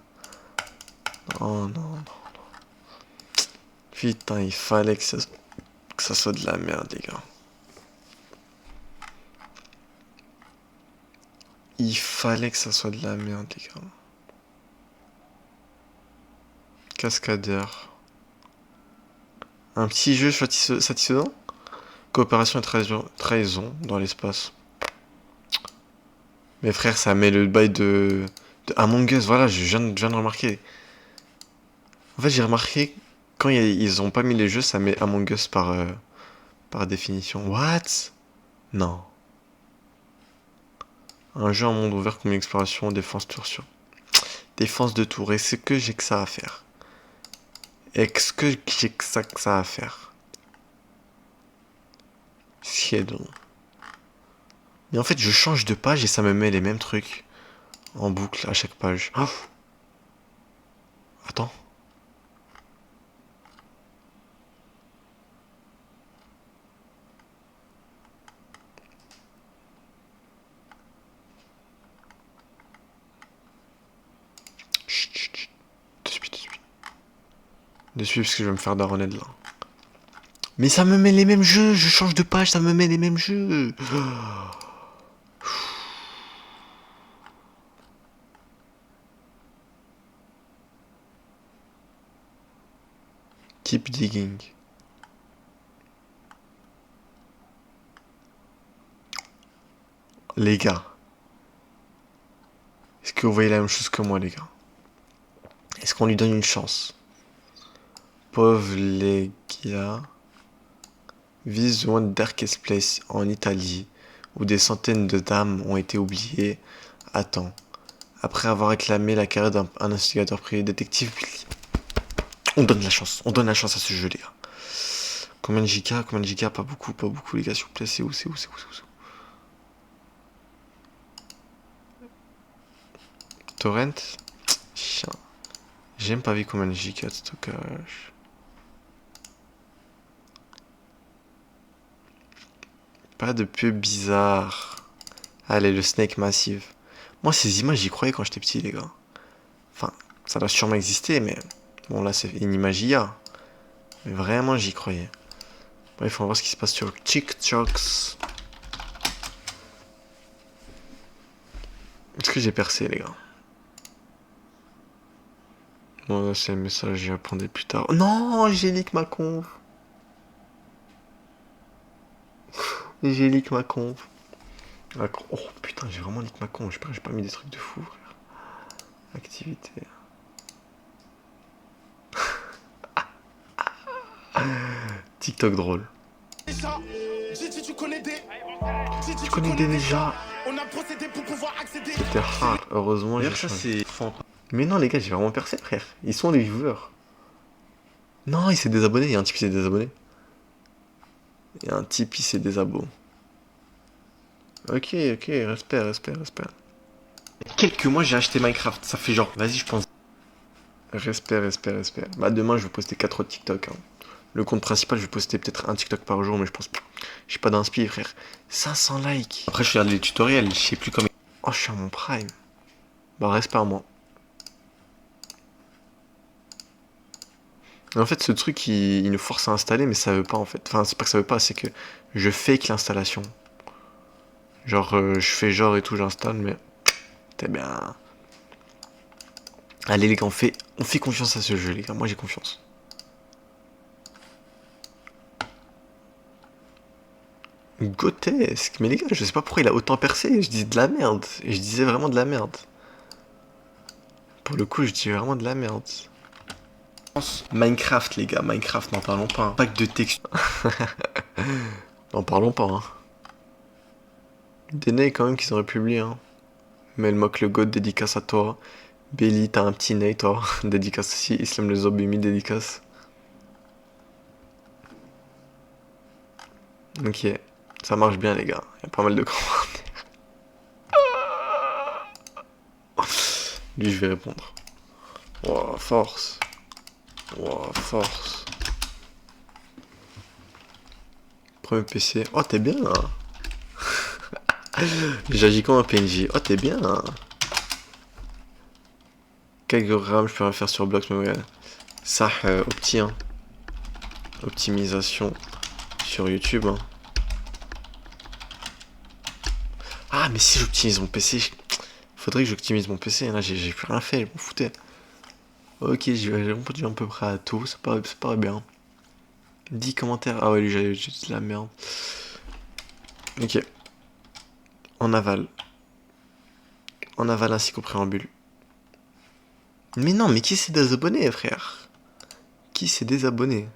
Speaker 1: Oh non, non, non. Putain, il fallait que ça soit de la merde, les gars. Il fallait que ça soit de la merde, les gars. Cascadeur. Un petit jeu satisfaisant. Coopération et trahison dans l'espace. Mes frères, ça met le bail de Among Us. Voilà, je viens de remarquer. En fait, j'ai remarqué, quand ils ont pas mis les jeux, ça met Among Us par définition. What? Non. Un jeu en monde ouvert comme une exploration, défense tour sur. Défense de tour. Est-ce que j'ai que ça à faire? Est-ce que j'ai que ça à faire? Schedule. Mais en fait, je change de page et ça me met les mêmes trucs en boucle à chaque page. Oh. Attends. De suite parce que je vais me faire daronner de là. Mais ça me met les mêmes jeux, je change de page, ça me met les mêmes jeux. Keep digging. Les gars. Est-ce que vous voyez la même chose que moi, les gars? Est-ce qu'on lui donne une chance? Pauvre les gars. Vise one darkest place en Italie, où des centaines de dames ont été oubliées. Attends. Après avoir réclamé la carrière d'un investigateur privé détective, on donne la chance. On donne la chance à ce jeu, les gars. Combien de gigas? Combien de gigas? Pas beaucoup, les gars, s'il vous plaît. C'est où? Torrent? Chien. J'ai même pas vu combien de gigas de stockage. Pas de pub bizarre. Allez, le Snake Massive. Moi, ces images, j'y croyais quand j'étais petit, les gars. Enfin, ça doit sûrement exister, mais... Bon, là, c'est une image IA. Mais vraiment, j'y croyais. Bref, on va voir ce qui se passe sur TikToks. Est-ce que j'ai percé, les gars? Bon, là, c'est le message, j'y répondrai plus tard. Non, j'ai leak ma conf. J'ai leak ma conf. Oh putain, j'ai vraiment leak ma conf. J'ai pas mis des trucs de fou, frère. Activité. TikTok drôle. Tu connais des déjà. C'était hard. Heureusement, j'ai ça c'est. Mais non, les gars, j'ai vraiment percé, frère. Ils sont les viewers. Non, il s'est désabonné. Il y a un type qui s'est désabonné. Il y a un type qui s'est désabonné. Ok, respect. Quelques mois, j'ai acheté Minecraft. Ça fait genre, vas-y, je pense. Respect. Bah, demain, je vais poster 4 autres TikTok. Hein. Le compte principal, je vais poster peut-être un TikTok par jour, mais je pense. J'ai pas d'inspi, frère. 500 likes. Après, je regarde les tutoriels, je sais plus comment. Oh, je suis à mon prime. Bah, respect à moi. En fait, ce truc, il nous force à installer, mais ça veut pas, en fait. Enfin, c'est pas que ça veut pas, c'est que je fake l'installation. Genre, je fais genre et tout, j'installe, mais... T'es bien... Allez, les gars, on fait confiance à ce jeu, les gars. Moi, j'ai confiance. Grotesque. Mais les gars, je sais pas pourquoi il a autant percé. Je disais de la merde. Je disais vraiment de la merde. Pour le coup, je dis vraiment de la merde. Minecraft, les gars. Minecraft, n'en parlons pas. Hein. Pack de textures. N'en parlons pas, hein. Des nails quand même qu'ils auraient publié, hein. Melmock le God, dédicace à toi. Belly, t'as un petit nez, toi. Dédicace aussi. Islam le Zobimi, dédicace. Ok. Ça marche bien, les gars. Il y a pas mal de commentaires. Lui, je vais répondre. Wow, force. Premier PC. Oh, t'es bien, là. J'agis comme un PNJ. Oh, t'es bien, là. Quelques grammes, je peux rien faire sur Blox, mais ouais. Ça, hein. Optimisation sur YouTube, hein. Ah, mais si j'optimise mon PC, faudrait que j'optimise mon PC. Là, j'ai plus rien fait, je m'en foutais. Ok, j'ai répondu à peu près à tout, ça paraît bien. 10 commentaires. Ah ouais, lui, j'ai dit de la merde. Ok. En aval ainsi qu'au préambule. Mais non, mais qui s'est désabonné, frère? Qui s'est désabonné?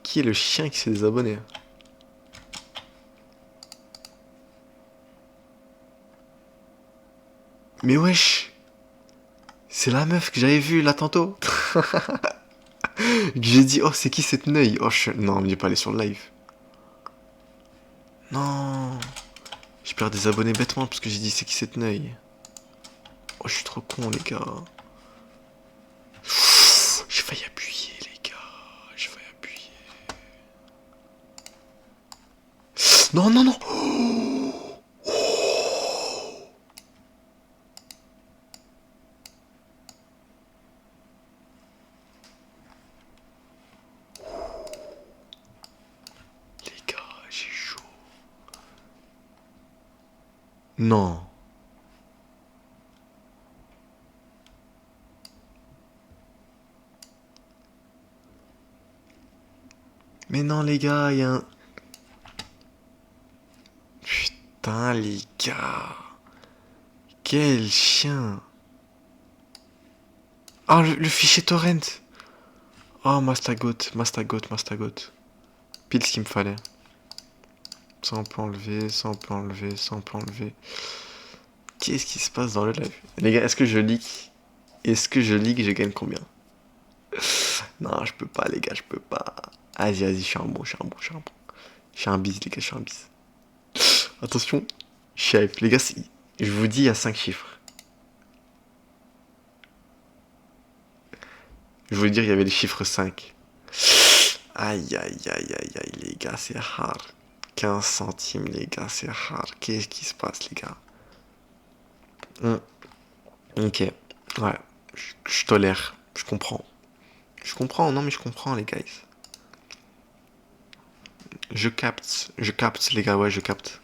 Speaker 1: Qui est le chien qui s'est désabonné? Mais wesh, c'est la meuf que j'avais vue là tantôt. J'ai dit, oh, c'est qui cette neuille? Oh, non, mais j'ai pas allé sur le live. Non, je perds des abonnés bêtement parce que j'ai dit, c'est qui cette neuille? Oh, je suis trop con, les gars. J'ai failli appuyer, les gars. J'ai failli appuyer. Non. Non. Mais non, les gars, il y a un... Putain, les gars. Quel chien. Ah, le fichier torrent. Oh, Mastagot. Pile ce qu'il me fallait. Ça on peut enlever. Qu'est-ce qui se passe dans le live? Les gars, est-ce que je leak? Je gagne combien? Non, je peux pas, les gars, je peux pas. Vas-y, je suis un bon. Je suis un bis, les gars, je suis un bis. Attention, hype. Les gars, je vous dis, il y a 5 chiffres. Je voulais dire, il y avait les chiffres 5. Aïe, les gars, c'est hard. 15 centimes, les gars, c'est hard. Qu'est-ce qui se passe, les gars? Ok, ouais, je tolère, je comprends, non mais je comprends, les gars. Je capte, les gars, ouais, je capte.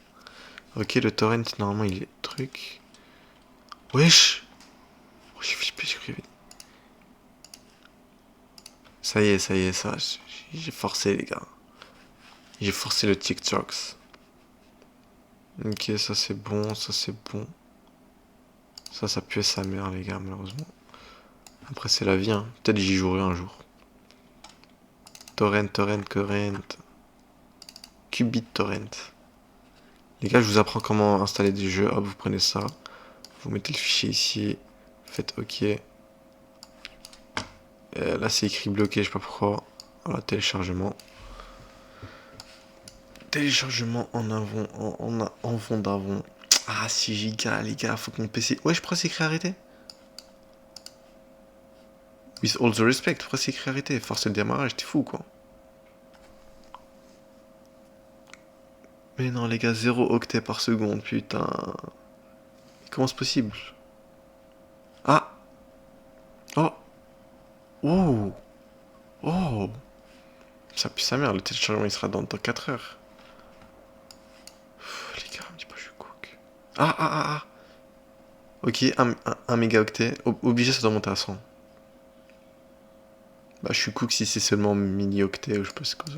Speaker 1: Ok, le torrent, normalement, il est truc. Wesh. Oh, j'ai flippé. Ça y est, j'ai forcé, les gars. J'ai forcé le TikToks. Ok, ça c'est bon. Ça pue sa mère, les gars, malheureusement. Après, c'est la vie, hein. Peut-être j'y jouerai un jour. Torrent. Qubit torrent. Les gars, je vous apprends comment installer des jeux. Hop, vous prenez ça. Vous mettez le fichier ici. Faites OK. Là, c'est écrit bloqué, je sais pas pourquoi. Voilà, téléchargement. Téléchargement en avant, en fond d'avant. Ah, 6 gigas, les gars, faut que mon PC... Ouais, je pourrais s'écrire arrêter. With all the respect, pourquoi c'est écrit arrêter? Force le démarrage, t'es fou, quoi. Mais non, les gars, 0 octet par seconde, putain. Comment c'est possible? Ah! Oh! Oh! Oh! Ça pue sa mère, le téléchargement il sera dans 4 heures. Pff, les gars, me dis pas je suis cook. Ah! Ok, 1 mégaoctet. Obligé, ça doit monter à 100. Bah, je suis cook si c'est seulement mini-octet ou je sais pas ce que c'est.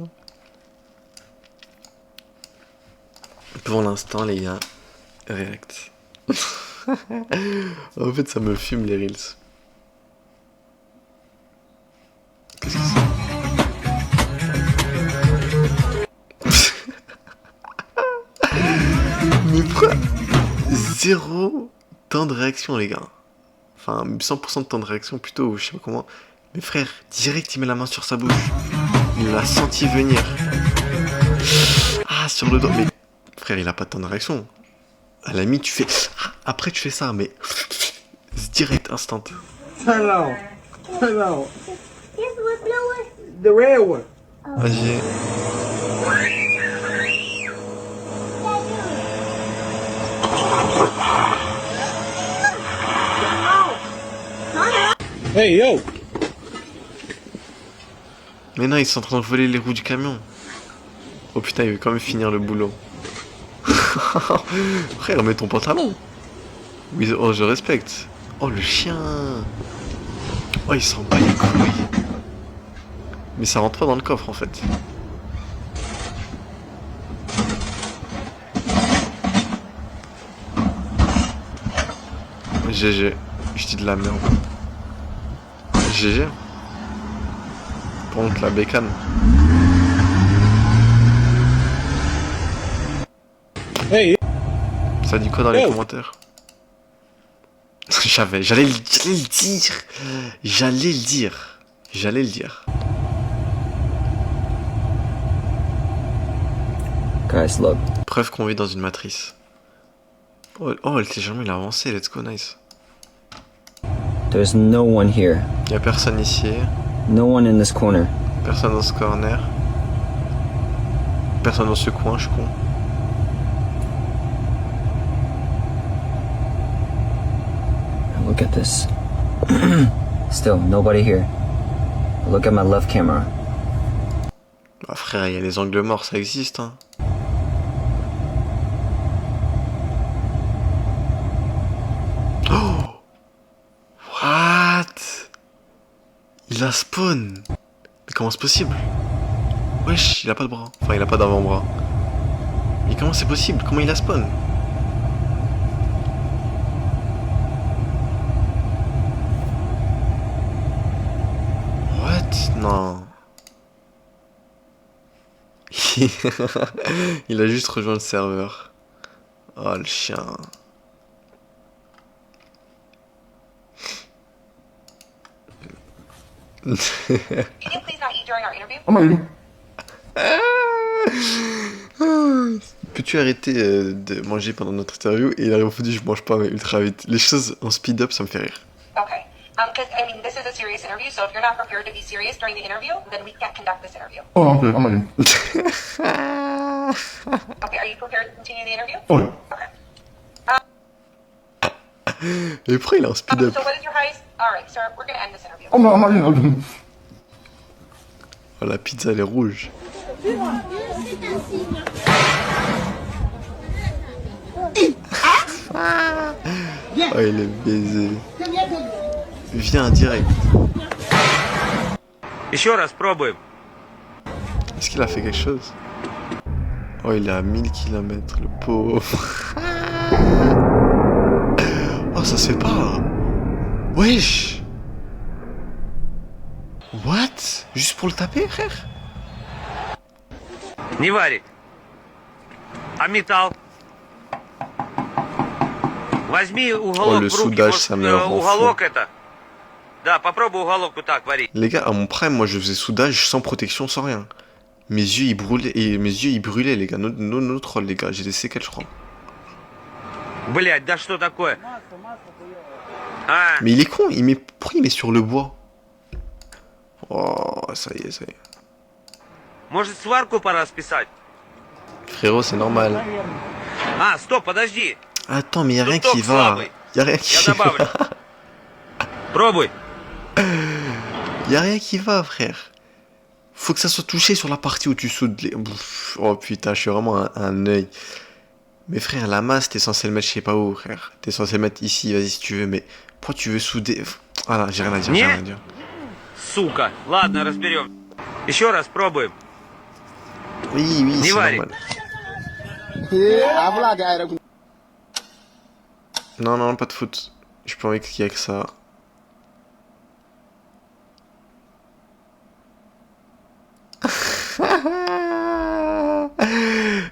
Speaker 1: Pour l'instant, les gars, React. En fait, ça me fume les reels. Qu'est-ce que c'est? Mais pourquoi 0 temps de réaction, les gars? Enfin, 100% de temps de réaction plutôt, je sais pas comment. Mais frère, direct il met la main sur sa bouche. Il l'a senti venir. Ah, sur le dos. Mais frère, il a pas de temps de réaction. À la limite, tu fais... Ah, après, tu fais ça, mais... direct, instant.
Speaker 13: Hello. The rare one.
Speaker 1: Vas-y.
Speaker 13: Hey, yo.
Speaker 1: Mais non, ils sont en train de voler les roues du camion. Oh putain, il veut quand même finir le boulot. Frère, mets ton pantalon. Oui, oh, je respecte. Oh, le chien. Oh, il s'en bat les couilles. Mais ça rentre pas dans le coffre, en fait. GG. Je dis de la merde. GG. Par contre, la bécane.
Speaker 13: Hey.
Speaker 1: Ça dit quoi dans les commentaires? J'allais le dire.
Speaker 14: Guys, look.
Speaker 1: Preuve qu'on vit dans une matrice. Oh, le téléchargement il a avancé, let's go, nice.
Speaker 14: There's no one here.
Speaker 1: Y'a personne ici.
Speaker 14: No one in this corner.
Speaker 1: Personne dans ce corner. Personne dans ce coin, je suis con.
Speaker 14: Look at this. Still, nobody here. Look at my left camera.
Speaker 1: Bah frère, il y a les angles morts, ça existe, hein. Oh! What? Il a spawn. Mais comment c'est possible? Wesh, il a pas de bras. Enfin, il a pas d'avant-bras. Mais comment c'est possible? Comment il a spawn? What? Non. Il a juste rejoint le serveur. Oh, le chien.
Speaker 15: Can you please not eat during our interview?
Speaker 1: Peux-tu arrêter de manger pendant notre interview? Et il a répondu je mange pas mais ultra vite. Les choses en speed up ça me fait rire.
Speaker 15: Okay. Because I mean, this is a serious interview, so if you're not prepared to be serious during the interview, then we can't conduct this interview.
Speaker 13: Oh, okay, I'm ready.
Speaker 15: Okay, are you prepared to continue the interview?
Speaker 13: Oh, yeah.
Speaker 15: Okay.
Speaker 1: Mais pourquoi il est en speed up?
Speaker 15: So what is your highest? All right, sir, we're gonna end this interview.
Speaker 13: Oh, no, I'm ready.
Speaker 1: Oh, la pizza elle est rouge. Oh il est baisé. Viens direct.
Speaker 2: Еще раз пробуем.
Speaker 1: Est-ce qu'il a fait quelque chose? Oh il est à 1000 km le pauvre. Oh ça se fait pas. Wesh. What? Juste pour le taper frère?
Speaker 2: Не варит. А металл? Возьми уголок
Speaker 1: le
Speaker 2: в руки,
Speaker 1: soudage,
Speaker 2: вот,
Speaker 1: ça me rend
Speaker 2: уголок
Speaker 1: fou.
Speaker 2: это. Да, попробуй уголок вот так варить.
Speaker 1: Les gars, à mon prime, moi je faisais soudage sans protection, sans rien. Mes yeux ils brûlaient, les gars. Nos trolls, les gars. J'ai des séquelles, je crois.
Speaker 2: Блять, да что такое?
Speaker 1: Mais il est con, pourquoi il met sur le bois? Oh, ça y est, ça y est.
Speaker 2: Может, сварку пора списать?
Speaker 1: Frérot, c'est normal.
Speaker 2: А, стоп, подожди.
Speaker 1: Attends, mais y'a rien qui va. Y'a rien qui va.
Speaker 2: Пробуй.
Speaker 1: Y'a rien qui va, frère. Faut que ça soit touché sur la partie où tu soudes les... Oh putain, je suis vraiment un œil. Mais frère, la masse, t'es censé le mettre je sais pas où, frère. T'es censé le mettre ici, vas-y si tu veux, mais... Pourquoi tu veux souder? Voilà, j'ai rien à dire, j'ai rien à dire.
Speaker 2: Сука, ладно, разберем. Еще раз пробуем.
Speaker 1: Oui, oui, c'est normal. Non, non, pas de foot. J'ai pas envie qu'il y ait que ça.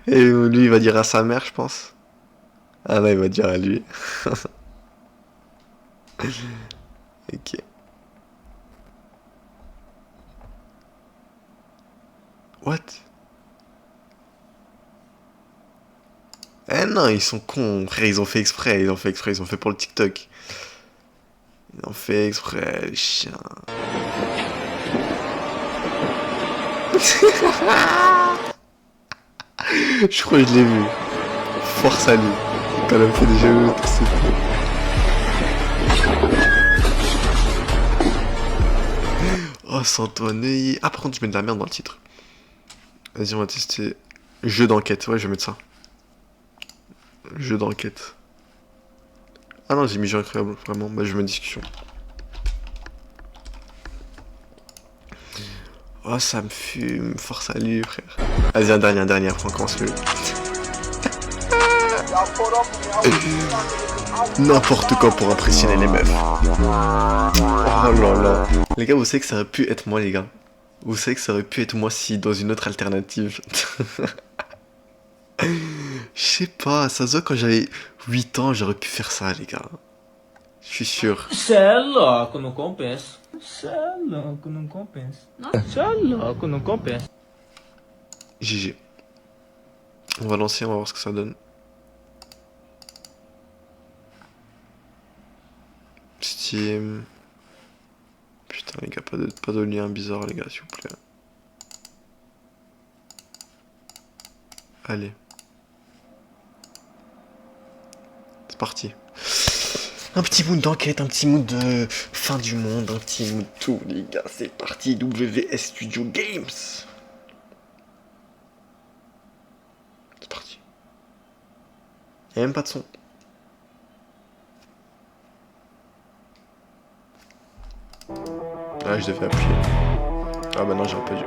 Speaker 1: Et lui, il va dire à sa mère, je pense. Ah non, il va dire à lui. Ok. What? Eh non, ils sont cons, frère, ils ont fait exprès, ils ont fait pour le TikTok. Ils ont fait exprès, les chiens. Je crois que je l'ai vu. Force à lui. Quand même fait des jeux, c'est fou. Oh, Santoine. Ah, par contre, je mets de la merde dans le titre. Vas-y, on va tester. Jeu d'enquête, ouais, je vais mettre ça. Jeu d'enquête. Ah non, j'ai mis jeu incroyable, vraiment. Bah, je mets discussion. Oh, ça me fume. Force à lui, frère. Vas-y, un dernier, après on commence le... N'importe quoi pour impressionner les meufs. Oh là là. Les gars, vous savez que ça aurait pu être moi, les gars. Vous savez que ça aurait pu être moi si dans une autre alternative. Je sais pas, ça se voit quand j'avais 8 ans, j'aurais pu faire ça, les gars. Je suis sûr.
Speaker 16: C'est louco, não compensa. C'est louco, não compensa. C'est louco, não compensa.
Speaker 1: GG. On va lancer, on va voir ce que ça donne. Steam. Putain, les gars, pas de lien bizarre, les gars, s'il vous plaît. Allez. C'est parti. Un petit mood d'enquête, un petit mood de fin du monde, un petit mood tout, les gars. C'est parti, WS Studio Games. C'est parti. Y'a même pas de son. Ah, je devais appuyer. Ah bah non, j'aurais pas dû.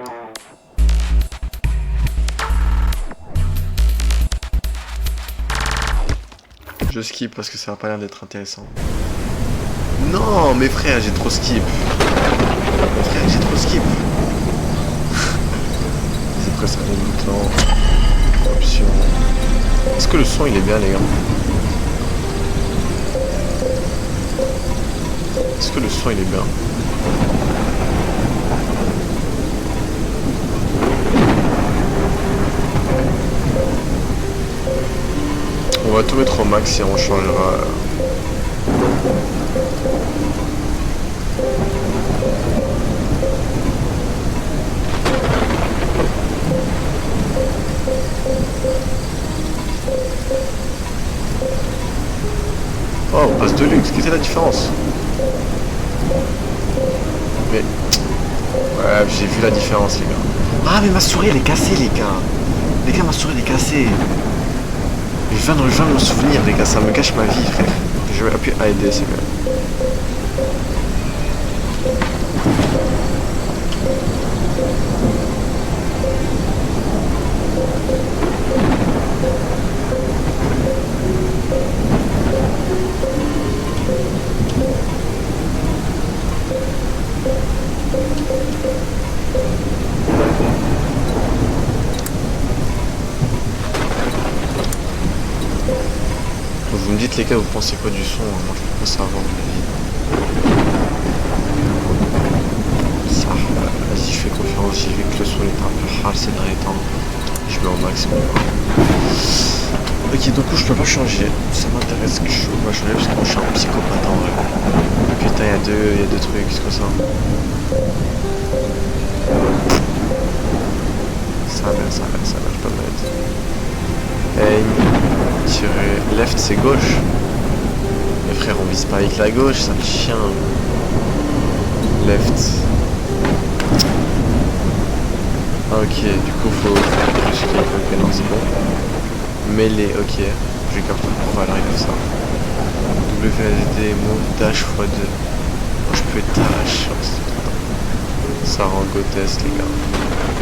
Speaker 1: Je skip parce que ça a pas l'air d'être intéressant. Non, mes frères, j'ai trop skip. Mes frères, j'ai trop skip. C'est presque un bouton. Option. Est-ce que le son il est bien, les gars? Est-ce que le son il est bien? On va tout mettre au max et on changera. Oh, on passe de luxe, quelle est la différence? Mais... Ouais, j'ai vu la différence, les gars. Ah, mais ma souris, elle est cassée, les gars. Les gars, ma souris, elle est cassée. Je viens de me souvenir, les gars, ça me gâche ma vie, frère. Je vais appuyer AD, c'est mieux. Vous me dites les gars, vous pensez quoi du son? Moi je peux pas savoir mon avis. Ça, vas-y, je fais confiance. chance, j'ai vu que le son était un peu hard ces derniers temps. Je mets au maximum. Ok, donc je peux pas changer. Ça m'intéresse que je peux pas changer parce que moi je suis un psychopathe en vrai. Putain, il y a deux trucs, c'est quoi ça? Ça va, je peux pas me mettre. Aim, tirer. Left, c'est gauche. Mais frère, on vise pas avec la gauche, ça me chien. Left. Ok, du coup faut faire du escape, ok non c'est bon. Mêlée, ok. Je garde voilà, il a ça. WSD, move, dash x2. Oh, je peux dash. Ça rend grotesque les gars.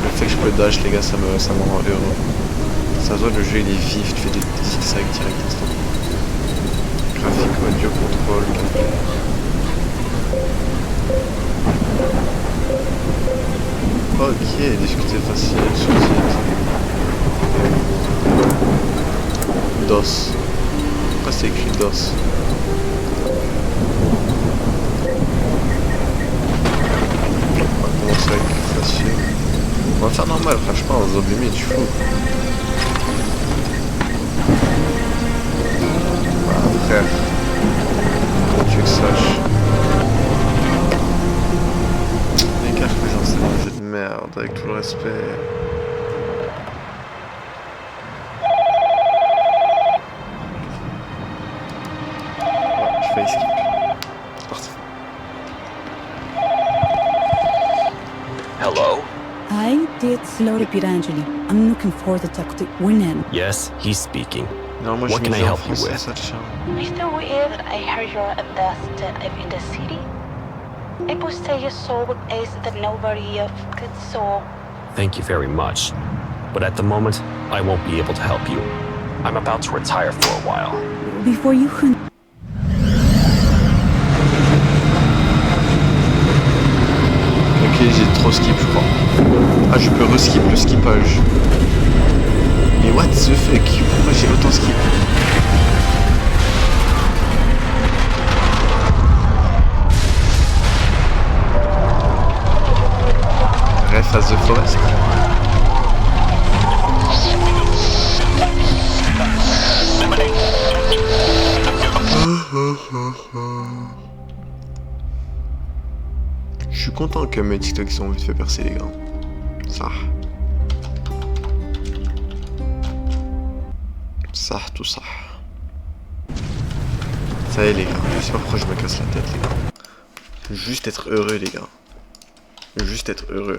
Speaker 1: Le fait que je peux dash les gars, ça me rend heureux. Ça se voit, le jeu il est vif, tu fais des zigzags direct instant. Graphique, audio, contrôle, gameplay. Ok, discuter facile, sous-titre. DOS. Pourquoi c'est écrit DOS? On va commencer avec facile. On va faire normal, frère, je pense, zone limite, je suis fou. Voilà, frère. Comment tu veux que ça sache? Les gars, je fais genre, c'est un jeu de merde, avec tout le respect. Je fais skip. C'est parti.
Speaker 17: Hello?
Speaker 18: I did slowly Pirangeli. I'm looking for Detective Winan.
Speaker 17: Yes, he's speaking.
Speaker 1: Non, moi,
Speaker 17: What
Speaker 1: je
Speaker 17: can I
Speaker 1: misais en
Speaker 17: help you
Speaker 1: français,
Speaker 17: with?
Speaker 1: ça te chien.
Speaker 19: Mr. Weird, I heard you're a detective in the city. I would say you saw a place that nobody could saw.
Speaker 17: Thank you very much. But at the moment, I won't be able to help you. I'm about to retire for a while.
Speaker 18: Before you hunt.
Speaker 1: Ok, j'ai trop skip, je crois. Ah, je peux reskip le skippage. Mais what the fuck? Pourquoi j'ai autant skip? Ref as the forest. Je suis content que mes TikTok sont vite fait percer les gars. Ça, tout ça. Ça y est les gars, je sais pas pourquoi je me casse la tête les gars. Juste être heureux les gars. Juste être heureux.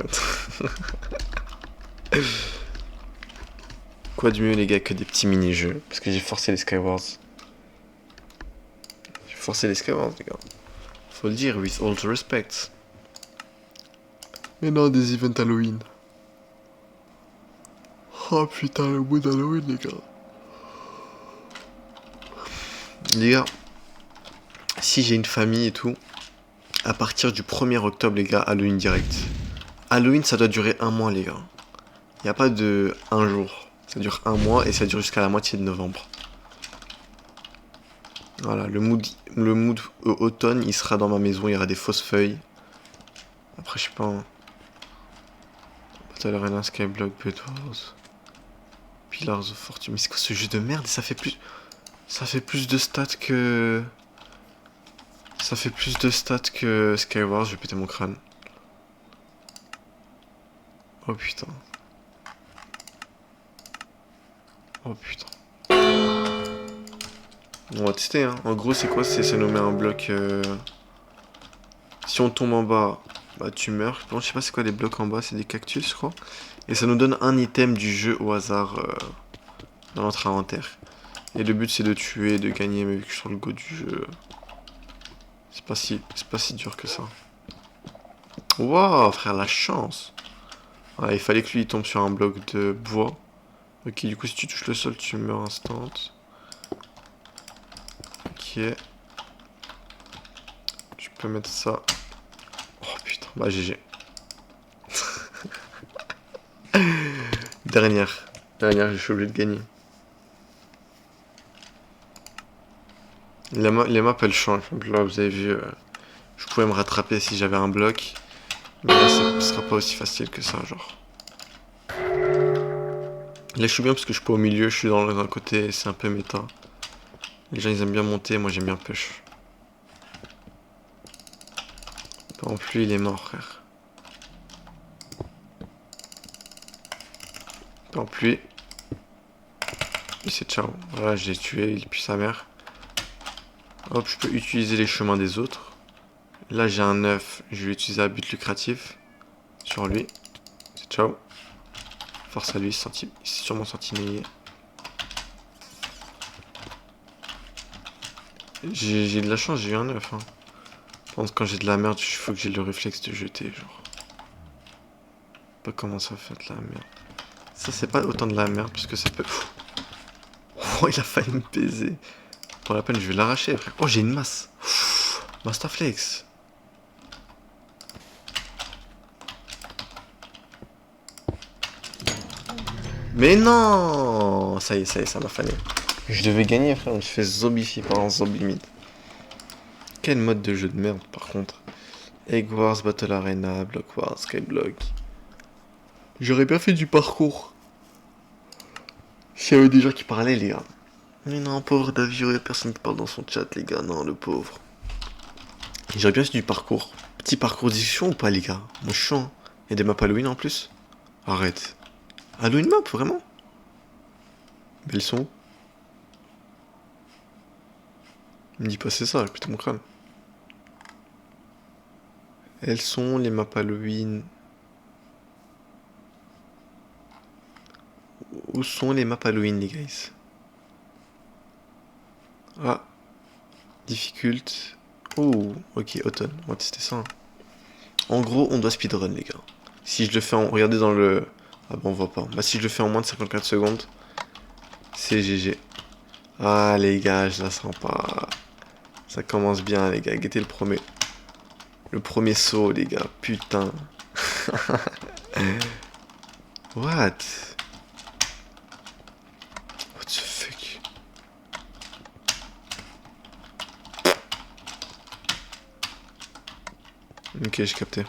Speaker 1: Quoi de mieux les gars que des petits mini-jeux? Parce que j'ai forcé les Skywars. J'ai forcé les Skywars les gars. Faut le dire, with all due respect. Mais non, des events Halloween. Oh putain, le bout d'Halloween les gars. Les gars, si j'ai une famille et tout, à partir du 1er octobre les gars, Halloween direct. Halloween ça doit durer un mois les gars. Y a pas de un jour. Ça dure un mois et ça dure jusqu'à la moitié de novembre. Voilà, le mood automne il sera dans ma maison, il y aura des fausses feuilles. Après je sais pas... Battle Arena, Skyblock, Bedwars, Pillars of Fortune. Mais c'est quoi ce jeu de merde? Ça fait plus de stats que... Ça fait plus de stats que Skywars, je vais péter mon crâne. Oh putain. Oh putain. On va tester hein. En gros c'est quoi? Ça nous met un bloc... Si on tombe en bas, bah tu meurs. Bon, je sais pas c'est quoi les blocs en bas, c'est des cactus je crois. Et ça nous donne un item du jeu au hasard dans notre inventaire. Et le but c'est de tuer, de gagner, mais vu que je suis sur le go du jeu... C'est pas si dur que ça. Waouh frère, la chance. Ah, il fallait que lui il tombe sur un bloc de bois. Ok, du coup si tu touches le sol tu meurs instant. Ok. Tu peux mettre ça. Oh putain, bah GG. Dernière, je suis obligé de gagner. Les maps elles changent. Donc là vous avez vu, je pouvais me rattraper si j'avais un bloc. Mais là, ce sera pas aussi facile que ça, genre. Là, je suis bien parce que je suis pas au milieu, je suis dans un côté, c'est un peu méta. Les gens, ils aiment bien monter, moi, j'aime bien push. En plus, il est mort, frère. En plus. Et c'est ciao. Voilà, je l'ai tué, il pue sa mère. Hop, je peux utiliser les chemins des autres. Là, j'ai un 9, je vais utiliser un but lucratif sur lui. C'est ciao. Force à lui, il s'est sûrement senti meilleur. J'ai de la chance, j'ai eu un 9. Hein. Je pense que quand j'ai de la merde, il faut que j'ai le réflexe de jeter, genre. Pas comment ça fait de la merde. Ça, c'est pas autant de la merde, puisque ça peut... Oh, il a failli me baiser. Pour la peine, je vais l'arracher, frère. Oh, j'ai une masse. Masterflex. Mais non! Ça y est, ça m'a fané. Je devais gagner, frère. Je me suis fait zombifier par un zombie mid. Quel mode de jeu de merde, par contre. Egg Wars, Battle Arena, Block Wars, Skyblock. J'aurais bien fait du parcours. S'il y avait des gens qui parlaient, les gars. Mais non, pauvre Davio, y'a personne qui parle dans son chat, les gars. Non, le pauvre. J'aurais bien fait du parcours. Petit parcours discussion ou pas, les gars? Moi, je suis chaud. Y'a des maps Halloween en plus? Arrête. Halloween map, vraiment? Mais elles sont où? Il me dit pas c'est ça, putain mon crâne. Elles sont les maps Halloween. Où sont les maps Halloween, les guys? Ah. Difficult. Oh, ok, automne. On va tester ça. Hein. En gros, on doit speedrun, les gars. Si je le fais en... Regardez dans le... Ah bon, on voit pas. Bah, si je le fais en moins de 54 secondes, c'est GG. Ah, les gars, je la sens pas. Ça commence bien, les gars. Guettez le premier. Le premier saut, les gars. Putain. What? What the fuck? Ok, j'ai capté.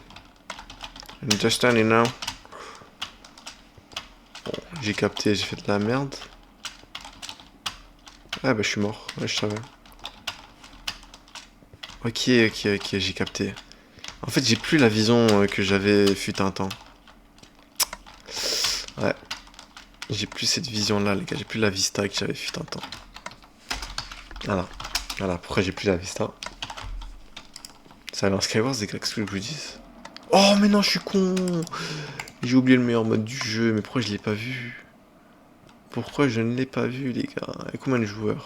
Speaker 1: I'm just standing now. Bon, j'ai capté, j'ai fait de la merde. Ah bah je suis mort, ouais je savais. Ok, j'ai capté. En fait j'ai plus la vision que j'avais fut un temps. Ouais. J'ai plus cette vision là les gars, j'ai plus la vista que j'avais fut un temps. Voilà. Voilà, pourquoi j'ai plus la vista. Ça va en Skywars les gars, qu'est-ce que je vous dis? Oh mais non je suis con. J'ai oublié le meilleur mode du jeu, mais pourquoi je l'ai pas vu? Pourquoi je ne l'ai pas vu, les gars? Et combien de joueurs?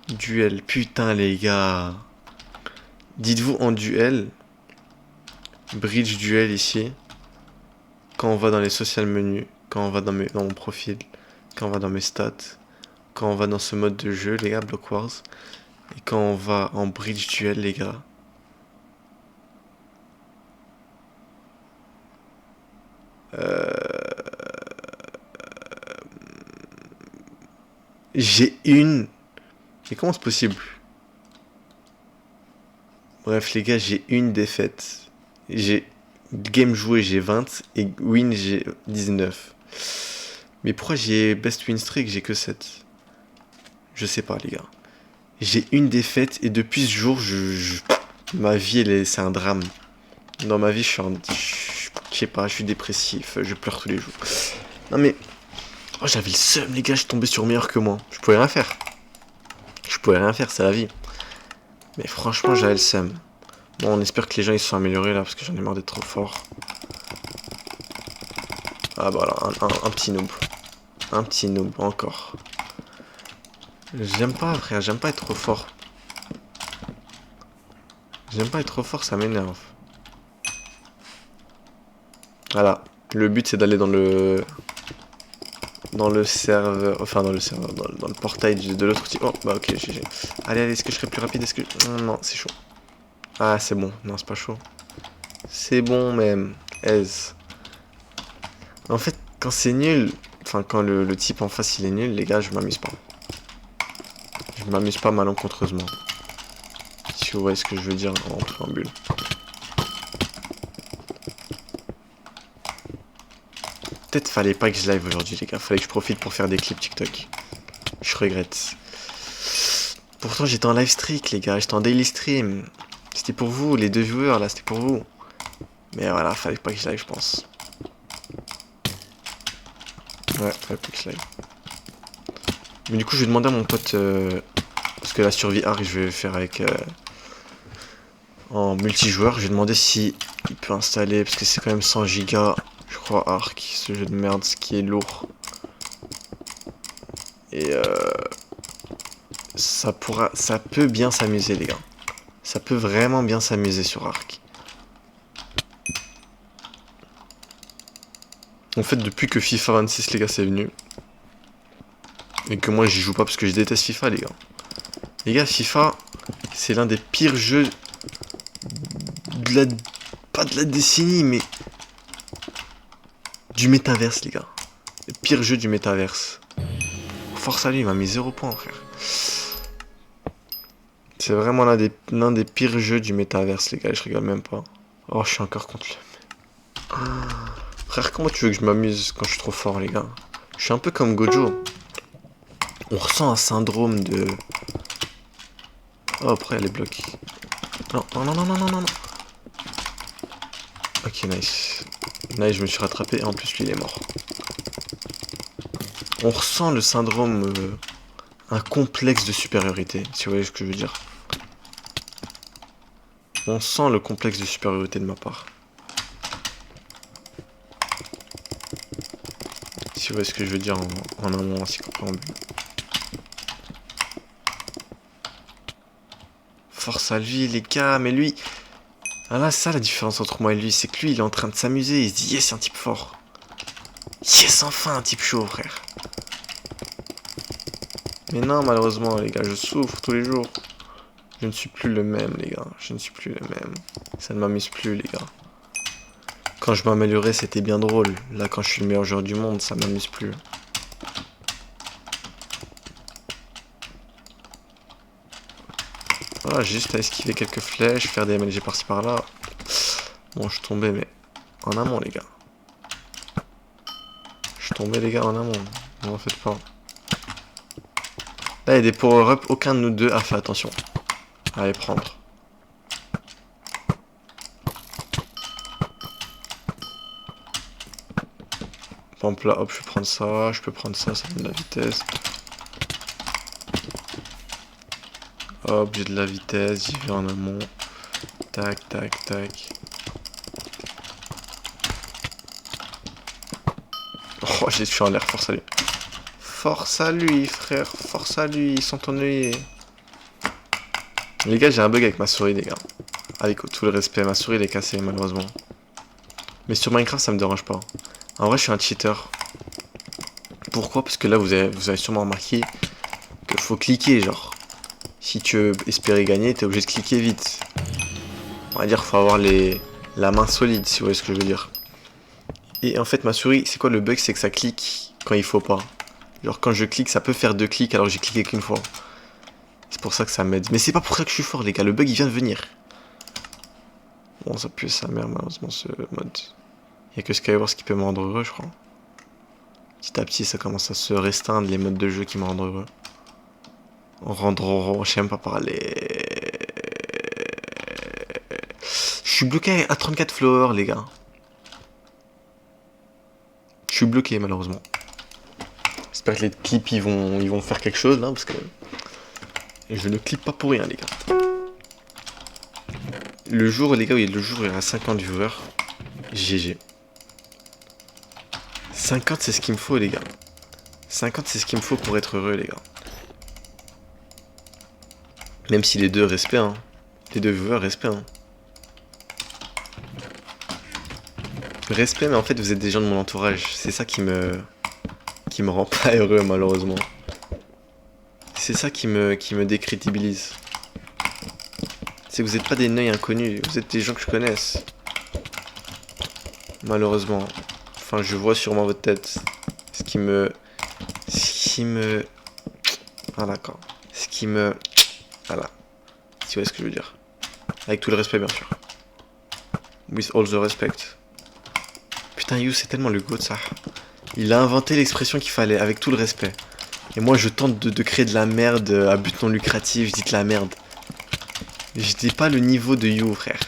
Speaker 1: Duel, putain, les gars. Dites-vous en duel. Bridge duel ici. Quand on va dans les social menus. Quand on va dans mon profil. Quand on va dans mes stats. Quand on va dans ce mode de jeu, les gars, Block Wars. Et quand on va en bridge duel, les gars. J'ai une... Mais comment c'est possible? Bref les gars, j'ai une défaite. J'ai game joué, j'ai 20 et win, j'ai 19. Mais pourquoi j'ai best win streak, j'ai que 7? Je sais pas les gars. J'ai une défaite et depuis ce jour, ma vie, c'est un drame. Dans ma vie, je sais pas, je suis dépressif, je pleure tous les jours. Non mais... Oh, j'avais le seum, les gars, je suis tombé sur meilleur que moi. Je pouvais rien faire. Je pouvais rien faire, c'est la vie. Mais franchement, j'avais le seum. Bon, on espère que les gens ils se sont améliorés là, parce que j'en ai marre d'être trop fort. Ah bah alors, un petit noob. Un petit noob, encore. J'aime pas, frère, j'aime pas être trop fort. J'aime pas être trop fort, ça m'énerve. Voilà, le but c'est d'aller dans le serveur, enfin dans le portail de l'autre type. Oh bah ok, GG. Allez, est-ce que je serai plus rapide? Est-ce que... Non, c'est chaud. Ah c'est bon, non c'est pas chaud. C'est bon même, aise. En fait, quand c'est nul, enfin quand le type en face il est nul, les gars, je m'amuse pas. Je m'amuse pas malencontreusement. Si vous voyez ce que je veux dire en préambule. Peut-être fallait pas que je live aujourd'hui, les gars. Fallait que je profite pour faire des clips TikTok. Je regrette. Pourtant, j'étais en live streak, les gars. J'étais en daily stream. C'était pour vous, les 2 joueurs, là. C'était pour vous. Mais voilà, fallait pas que je live, je pense. Ouais, fallait pas que je live. Mais du coup, je vais demander à mon pote... parce que la survie Ark, je vais faire avec... en multijoueur. Je vais demander si il peut installer... Parce que c'est quand même 100 gigas, je crois, Ark. Ce jeu de merde, ce qui est lourd. Et ça peut bien s'amuser, les gars. Ça peut vraiment bien s'amuser sur Ark. En fait, depuis que FIFA 26, les gars, c'est venu, et que moi j'y joue pas parce que je déteste FIFA, les gars. Les gars, FIFA, c'est l'un des pires jeux pas de la décennie, mais du métaverse, les gars. Le pire jeu du métaverse. Force à lui, il m'a mis 0 points, frère. C'est vraiment l'un des pires jeux du métaverse, les gars. Je rigole même pas. Oh, je suis encore contre le... Frère, comment tu veux que je m'amuse quand je suis trop fort, les gars? Je suis un peu comme Gojo. On ressent un syndrome de... Oh, après, elle est bloquée. Non, non, non, non, non, non, non. Ok, nice. Nice, je me suis rattrapé. Et en plus, lui, il est mort. On ressent le syndrome... un complexe de supériorité, si vous voyez ce que je veux dire. On sent le complexe de supériorité de ma part. Si vous voyez ce que je veux dire en un mot ainsi qu'en but. Force à lui, les gars, mais lui... Ah là, ça la différence entre moi et lui, c'est que lui, il est en train de s'amuser, il se dit, yes, c'est un type fort. Yes, enfin, un type chaud, frère. Mais non, malheureusement, les gars, je souffre tous les jours. Je ne suis plus le même, les gars. Je ne suis plus le même. Ça ne m'amuse plus, les gars. Quand je m'améliorais, c'était bien drôle. Là, quand je suis le meilleur joueur du monde, ça m'amuse plus. Voilà, j'ai juste à esquiver quelques flèches, faire des MLG par-ci par-là. Bon, je suis tombé, mais en amont, les gars. Je suis tombé, les gars, en amont. Non, en fait pas. Là, il y a des power-up. Aucun de nous deux a fait attention. Allez, prendre. Par exemple, là, hop, je peux prendre ça. Je peux prendre ça, ça donne de la vitesse. Hop, j'ai de la vitesse, j'y vais en amont. Tac, tac, tac. Oh, je suis en l'air, force à lui. Force à lui, frère, force à lui, ils sont ennuyés. Les gars, j'ai un bug avec ma souris, les gars. Avec tout le respect, ma souris elle est cassée, malheureusement. Mais sur Minecraft, ça me dérange pas. En vrai, je suis un cheater. Pourquoi? Parce que là, vous avez sûrement remarqué qu'il faut cliquer, genre. Si tu veux espérer gagner, t'es obligé de cliquer vite. On va dire qu'il faut avoir la main solide, si vous voyez ce que je veux dire. Et en fait, ma souris, c'est quoi le bug? C'est que ça clique quand il faut pas. Genre, quand je clique, ça peut faire 2 clics alors que j'ai cliqué qu'une fois. C'est pour ça que ça m'aide. Mais c'est pas pour ça que je suis fort, les gars. Le bug, il vient de venir. Bon, ça pue sa mère, malheureusement, ce mode. Il n'y a que Skywars qui peut me rendre heureux, je crois. Petit à petit, ça commence à se restreindre, les modes de jeu qui me rendent heureux. Rendre heureux, je sais même pas parler. Je suis bloqué à 34 flowers, les gars. Je suis bloqué, malheureusement. J'espère que les clips, ils vont faire quelque chose, là, parce que... je ne clip pas pour rien, les gars. Le jour, les gars, oui, le jour où il y aura 50 viewers, GG. 50, c'est ce qu'il me faut, les gars. 50, c'est ce qu'il me faut pour être heureux, les gars. Même si les deux respect, hein. Les deux viewers respect, hein. Respect, mais en fait, vous êtes des gens de mon entourage. C'est ça qui me rend pas heureux, malheureusement. C'est ça qui me décrédibilise. C'est que vous n'êtes pas des neuils inconnus, vous êtes des gens que je connaisse. Malheureusement. Enfin, je vois sûrement votre tête. Ce qui me... Ah d'accord. Voilà. Si vous voyez ce que je veux dire. Avec tout le respect, bien sûr. With all the respect. Putain, You, c'est tellement le goût de ça. Il a inventé l'expression qu'il fallait, avec tout le respect. Et moi, je tente de créer de la merde à but non lucratif, je dis de la merde. J'étais pas le niveau de You, frère.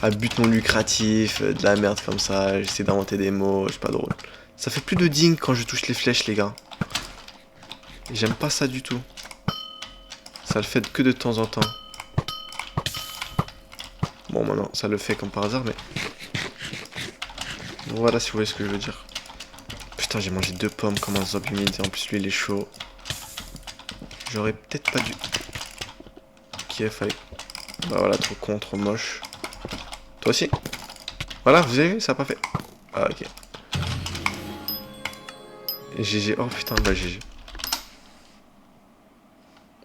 Speaker 1: À but non lucratif, de la merde comme ça, j'essaie d'inventer des mots, c'est pas drôle. Ça fait plus de ding quand je touche les flèches, les gars. J'aime pas ça du tout. Ça le fait que de temps en temps. Bon, maintenant, ça le fait comme par hasard, mais... Voilà, si vous voyez ce que je veux dire. Putain, j'ai mangé 2 pommes comme un zob humide, et en plus, lui, il est chaud. J'aurais peut-être pas dû... Ok, fallait... Bah voilà, trop con, trop moche. Toi aussi? Voilà, vous avez vu, ça a pas fait. Ah, ok. Et GG, oh putain, bah GG.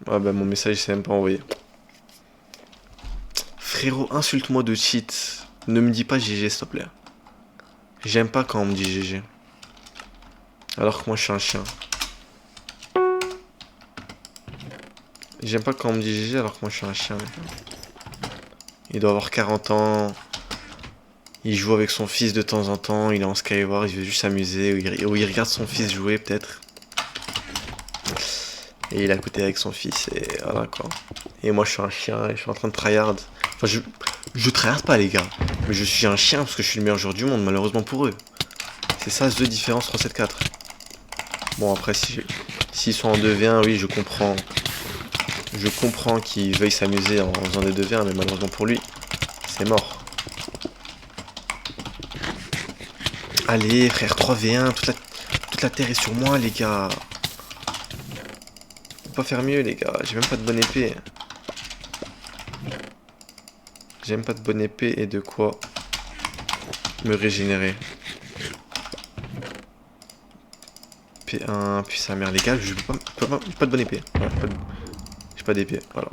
Speaker 1: Ah bah mon message il s'est même pas envoyé. Frérot, insulte-moi de cheat. Ne me dis pas GG s'il te plaît. J'aime pas quand on me dit GG. Alors que moi je suis un chien. J'aime pas quand on me dit GG alors que moi je suis un chien. Il doit avoir 40 ans. Il joue avec son fils de temps en temps. Il est en Skyward, il veut juste s'amuser. Ou il regarde son fils jouer peut-être. Et il est à côté avec son fils et voilà quoi. Et moi je suis un chien et je suis en train de tryhard. Enfin je tryhard pas les gars. Mais je suis un chien parce que je suis le meilleur joueur du monde malheureusement pour eux. C'est ça The Différence 3-7-4. Bon après s'ils sont en 2v1 oui je comprends. Je comprends qu'il veuille s'amuser en faisant des 2v1 mais malheureusement pour lui c'est mort. Allez frère 3v1 toute la terre est sur moi les gars. Pas faire mieux les gars, j'ai même pas de bonne épée. J'ai même pas de bonne épée et de quoi me régénérer. P1, puis sa mère les gars, je peux pas de bonne épée. Ouais, j'ai pas d'épée, voilà.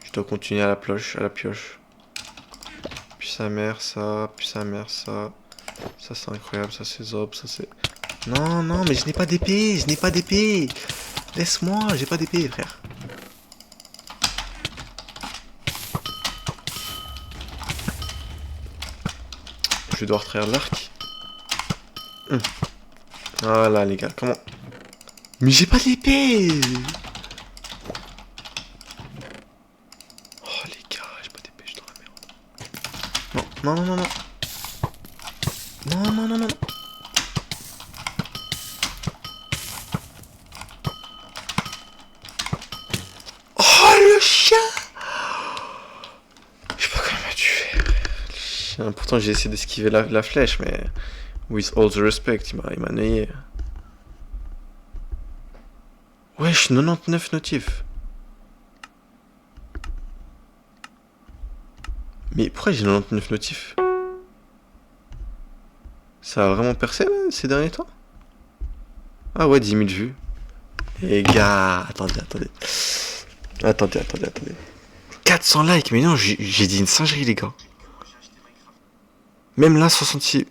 Speaker 1: Je dois continuer à la pioche. Puis sa mère, ça, puis sa mère, ça. Ça c'est incroyable, ça c'est zob, ça c'est... Non, non, mais je n'ai pas d'épée, Laisse-moi, j'ai pas d'épée, frère. Je dois retraire l'arc. Voilà, les gars, comment... Mais j'ai pas d'épée. Oh, les gars, j'ai pas d'épée, je suis dans la merde. Non, non, non, non, non. Non, non, non, non. Pourtant j'ai essayé d'esquiver la flèche mais with all the respect il m'a noyé. Wesh 99 notifs. Mais pourquoi j'ai 99 notifs? Ça a vraiment percé ces derniers temps? Ah ouais 10 000 vues. Les gars, attendez. 400 likes, mais non j'ai dit une singerie les gars. Même là, 66...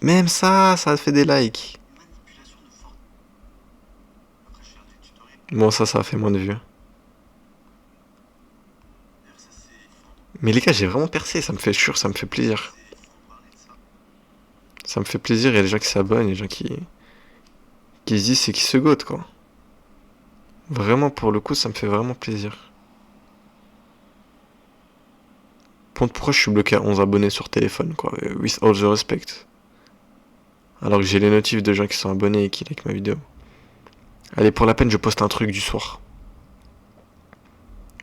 Speaker 1: Même ça fait des likes. Bon, ça a fait moins de vues. Mais les gars, j'ai vraiment percé, ça me fait plaisir. Ça me fait plaisir, il y a des gens qui s'abonnent, il y a des gens qui se disent et qui se gotent, quoi. Vraiment, pour le coup, ça me fait vraiment plaisir. Pourquoi je suis bloqué à 11 abonnés sur téléphone, quoi, with all the respect. Alors que j'ai les notifs de gens qui sont abonnés et qui like ma vidéo. Allez, pour la peine, je poste un truc du soir.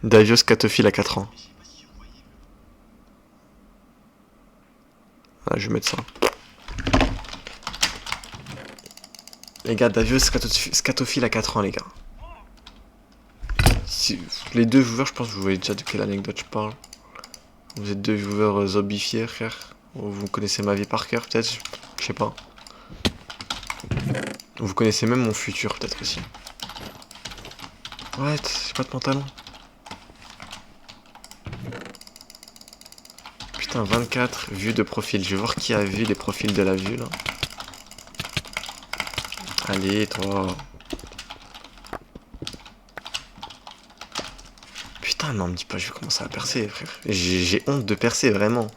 Speaker 1: Davios Catophile à 4 ans. Ah, je vais mettre ça. Les gars, Davios Catophile à 4 ans, les gars. Si, les deux viewers, je pense que vous voyez déjà de quelle anecdote je parle. Vous êtes deux viewers zobifiés, frère. Vous connaissez ma vie par cœur, peut-être. Je sais pas. Vous connaissez même mon futur, peut-être aussi. Ouais, j'ai pas de pantalon. Putain, 24 vues de profil. Je vais voir qui a vu les profils de la vue, là. Allez, toi. Putain, non, me dis pas, je vais commencer à percer, frère. J'ai honte de percer, vraiment.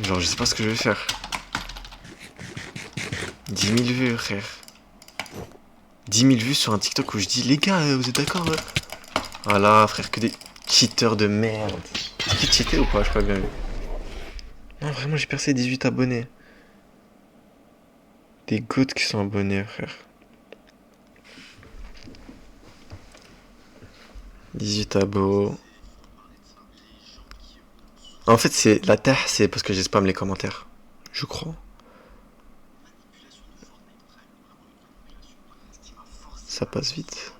Speaker 1: Genre, je sais pas ce que je vais faire. 10 000 vues, frère. 10 000 vues sur un TikTok où je dis, les gars, vous êtes d'accord Voilà, frère, que des cheaters de merde. Qui cheatait ou pas? Je pas bien vu. Non, vraiment, j'ai percé 18 abonnés. Des gouttes qui sont abonnés, frère. 18 abos. En fait, c'est la terre, c'est parce que j'ai spam les commentaires. Je crois. Ça passe vite.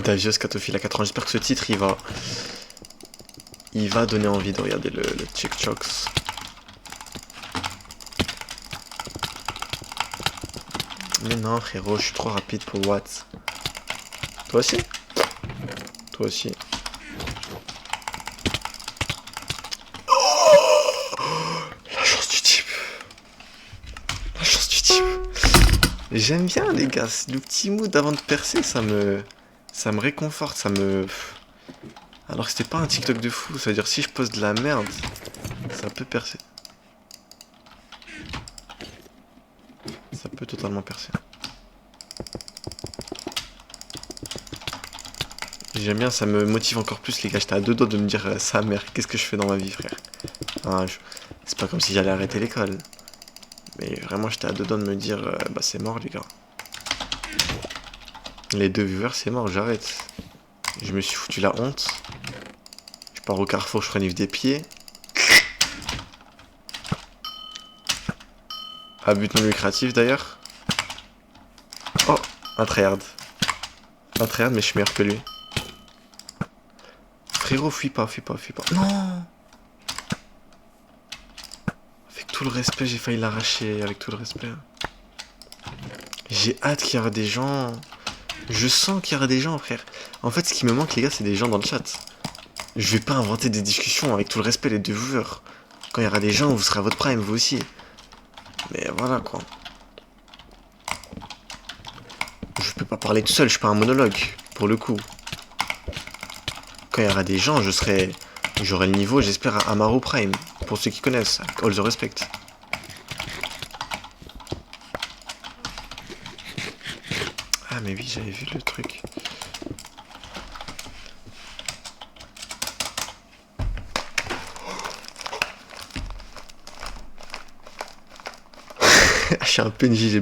Speaker 1: Davios Catophile à 4 ans. J'espère que ce titre il va donner envie de regarder le TikToks. Mais non frérot, je suis trop rapide pour what? Toi aussi? Toi aussi. La chance du type. La chance du type. J'aime bien les gars, le petit mood avant de percer, ça me réconforte, ça me... Alors que c'était pas un TikTok de fou, c'est-à-dire si je pose de la merde, ça peut percer. Ça peut totalement percer. J'aime bien, ça me motive encore plus les gars, j'étais à 2 doigts de me dire sa mère, qu'est-ce que je fais dans ma vie frère. Ah, c'est pas comme si j'allais arrêter l'école. Mais vraiment j'étais à 2 doigts de me dire, bah c'est mort les gars. Les 2 viewers c'est mort, j'arrête. Je me suis foutu la honte. Je pars au carrefour, je renifle des pieds. À but non lucratif d'ailleurs. Oh, un tryhard. Un tryhard mais je suis meilleur que lui. Frérot, fuis pas, fuis pas, fuis pas. Non! Avec tout le respect, j'ai failli l'arracher, avec tout le respect. J'ai hâte qu'il y aura des gens... Je sens qu'il y aura des gens, frère. En fait, ce qui me manque, les gars, c'est des gens dans le chat. Je vais pas inventer des discussions, avec tout le respect, les 2 viewers. Quand il y aura des gens, vous serez à votre prime, vous aussi. Mais voilà, quoi. Je peux pas parler tout seul, je suis pas un monologue, pour le coup. Quand il y aura des gens, j'aurai le niveau, j'espère, à Amaro Prime. Pour ceux qui connaissent, all the respect. Ah mais oui, j'avais vu le truc. Je suis un PNJ, j'ai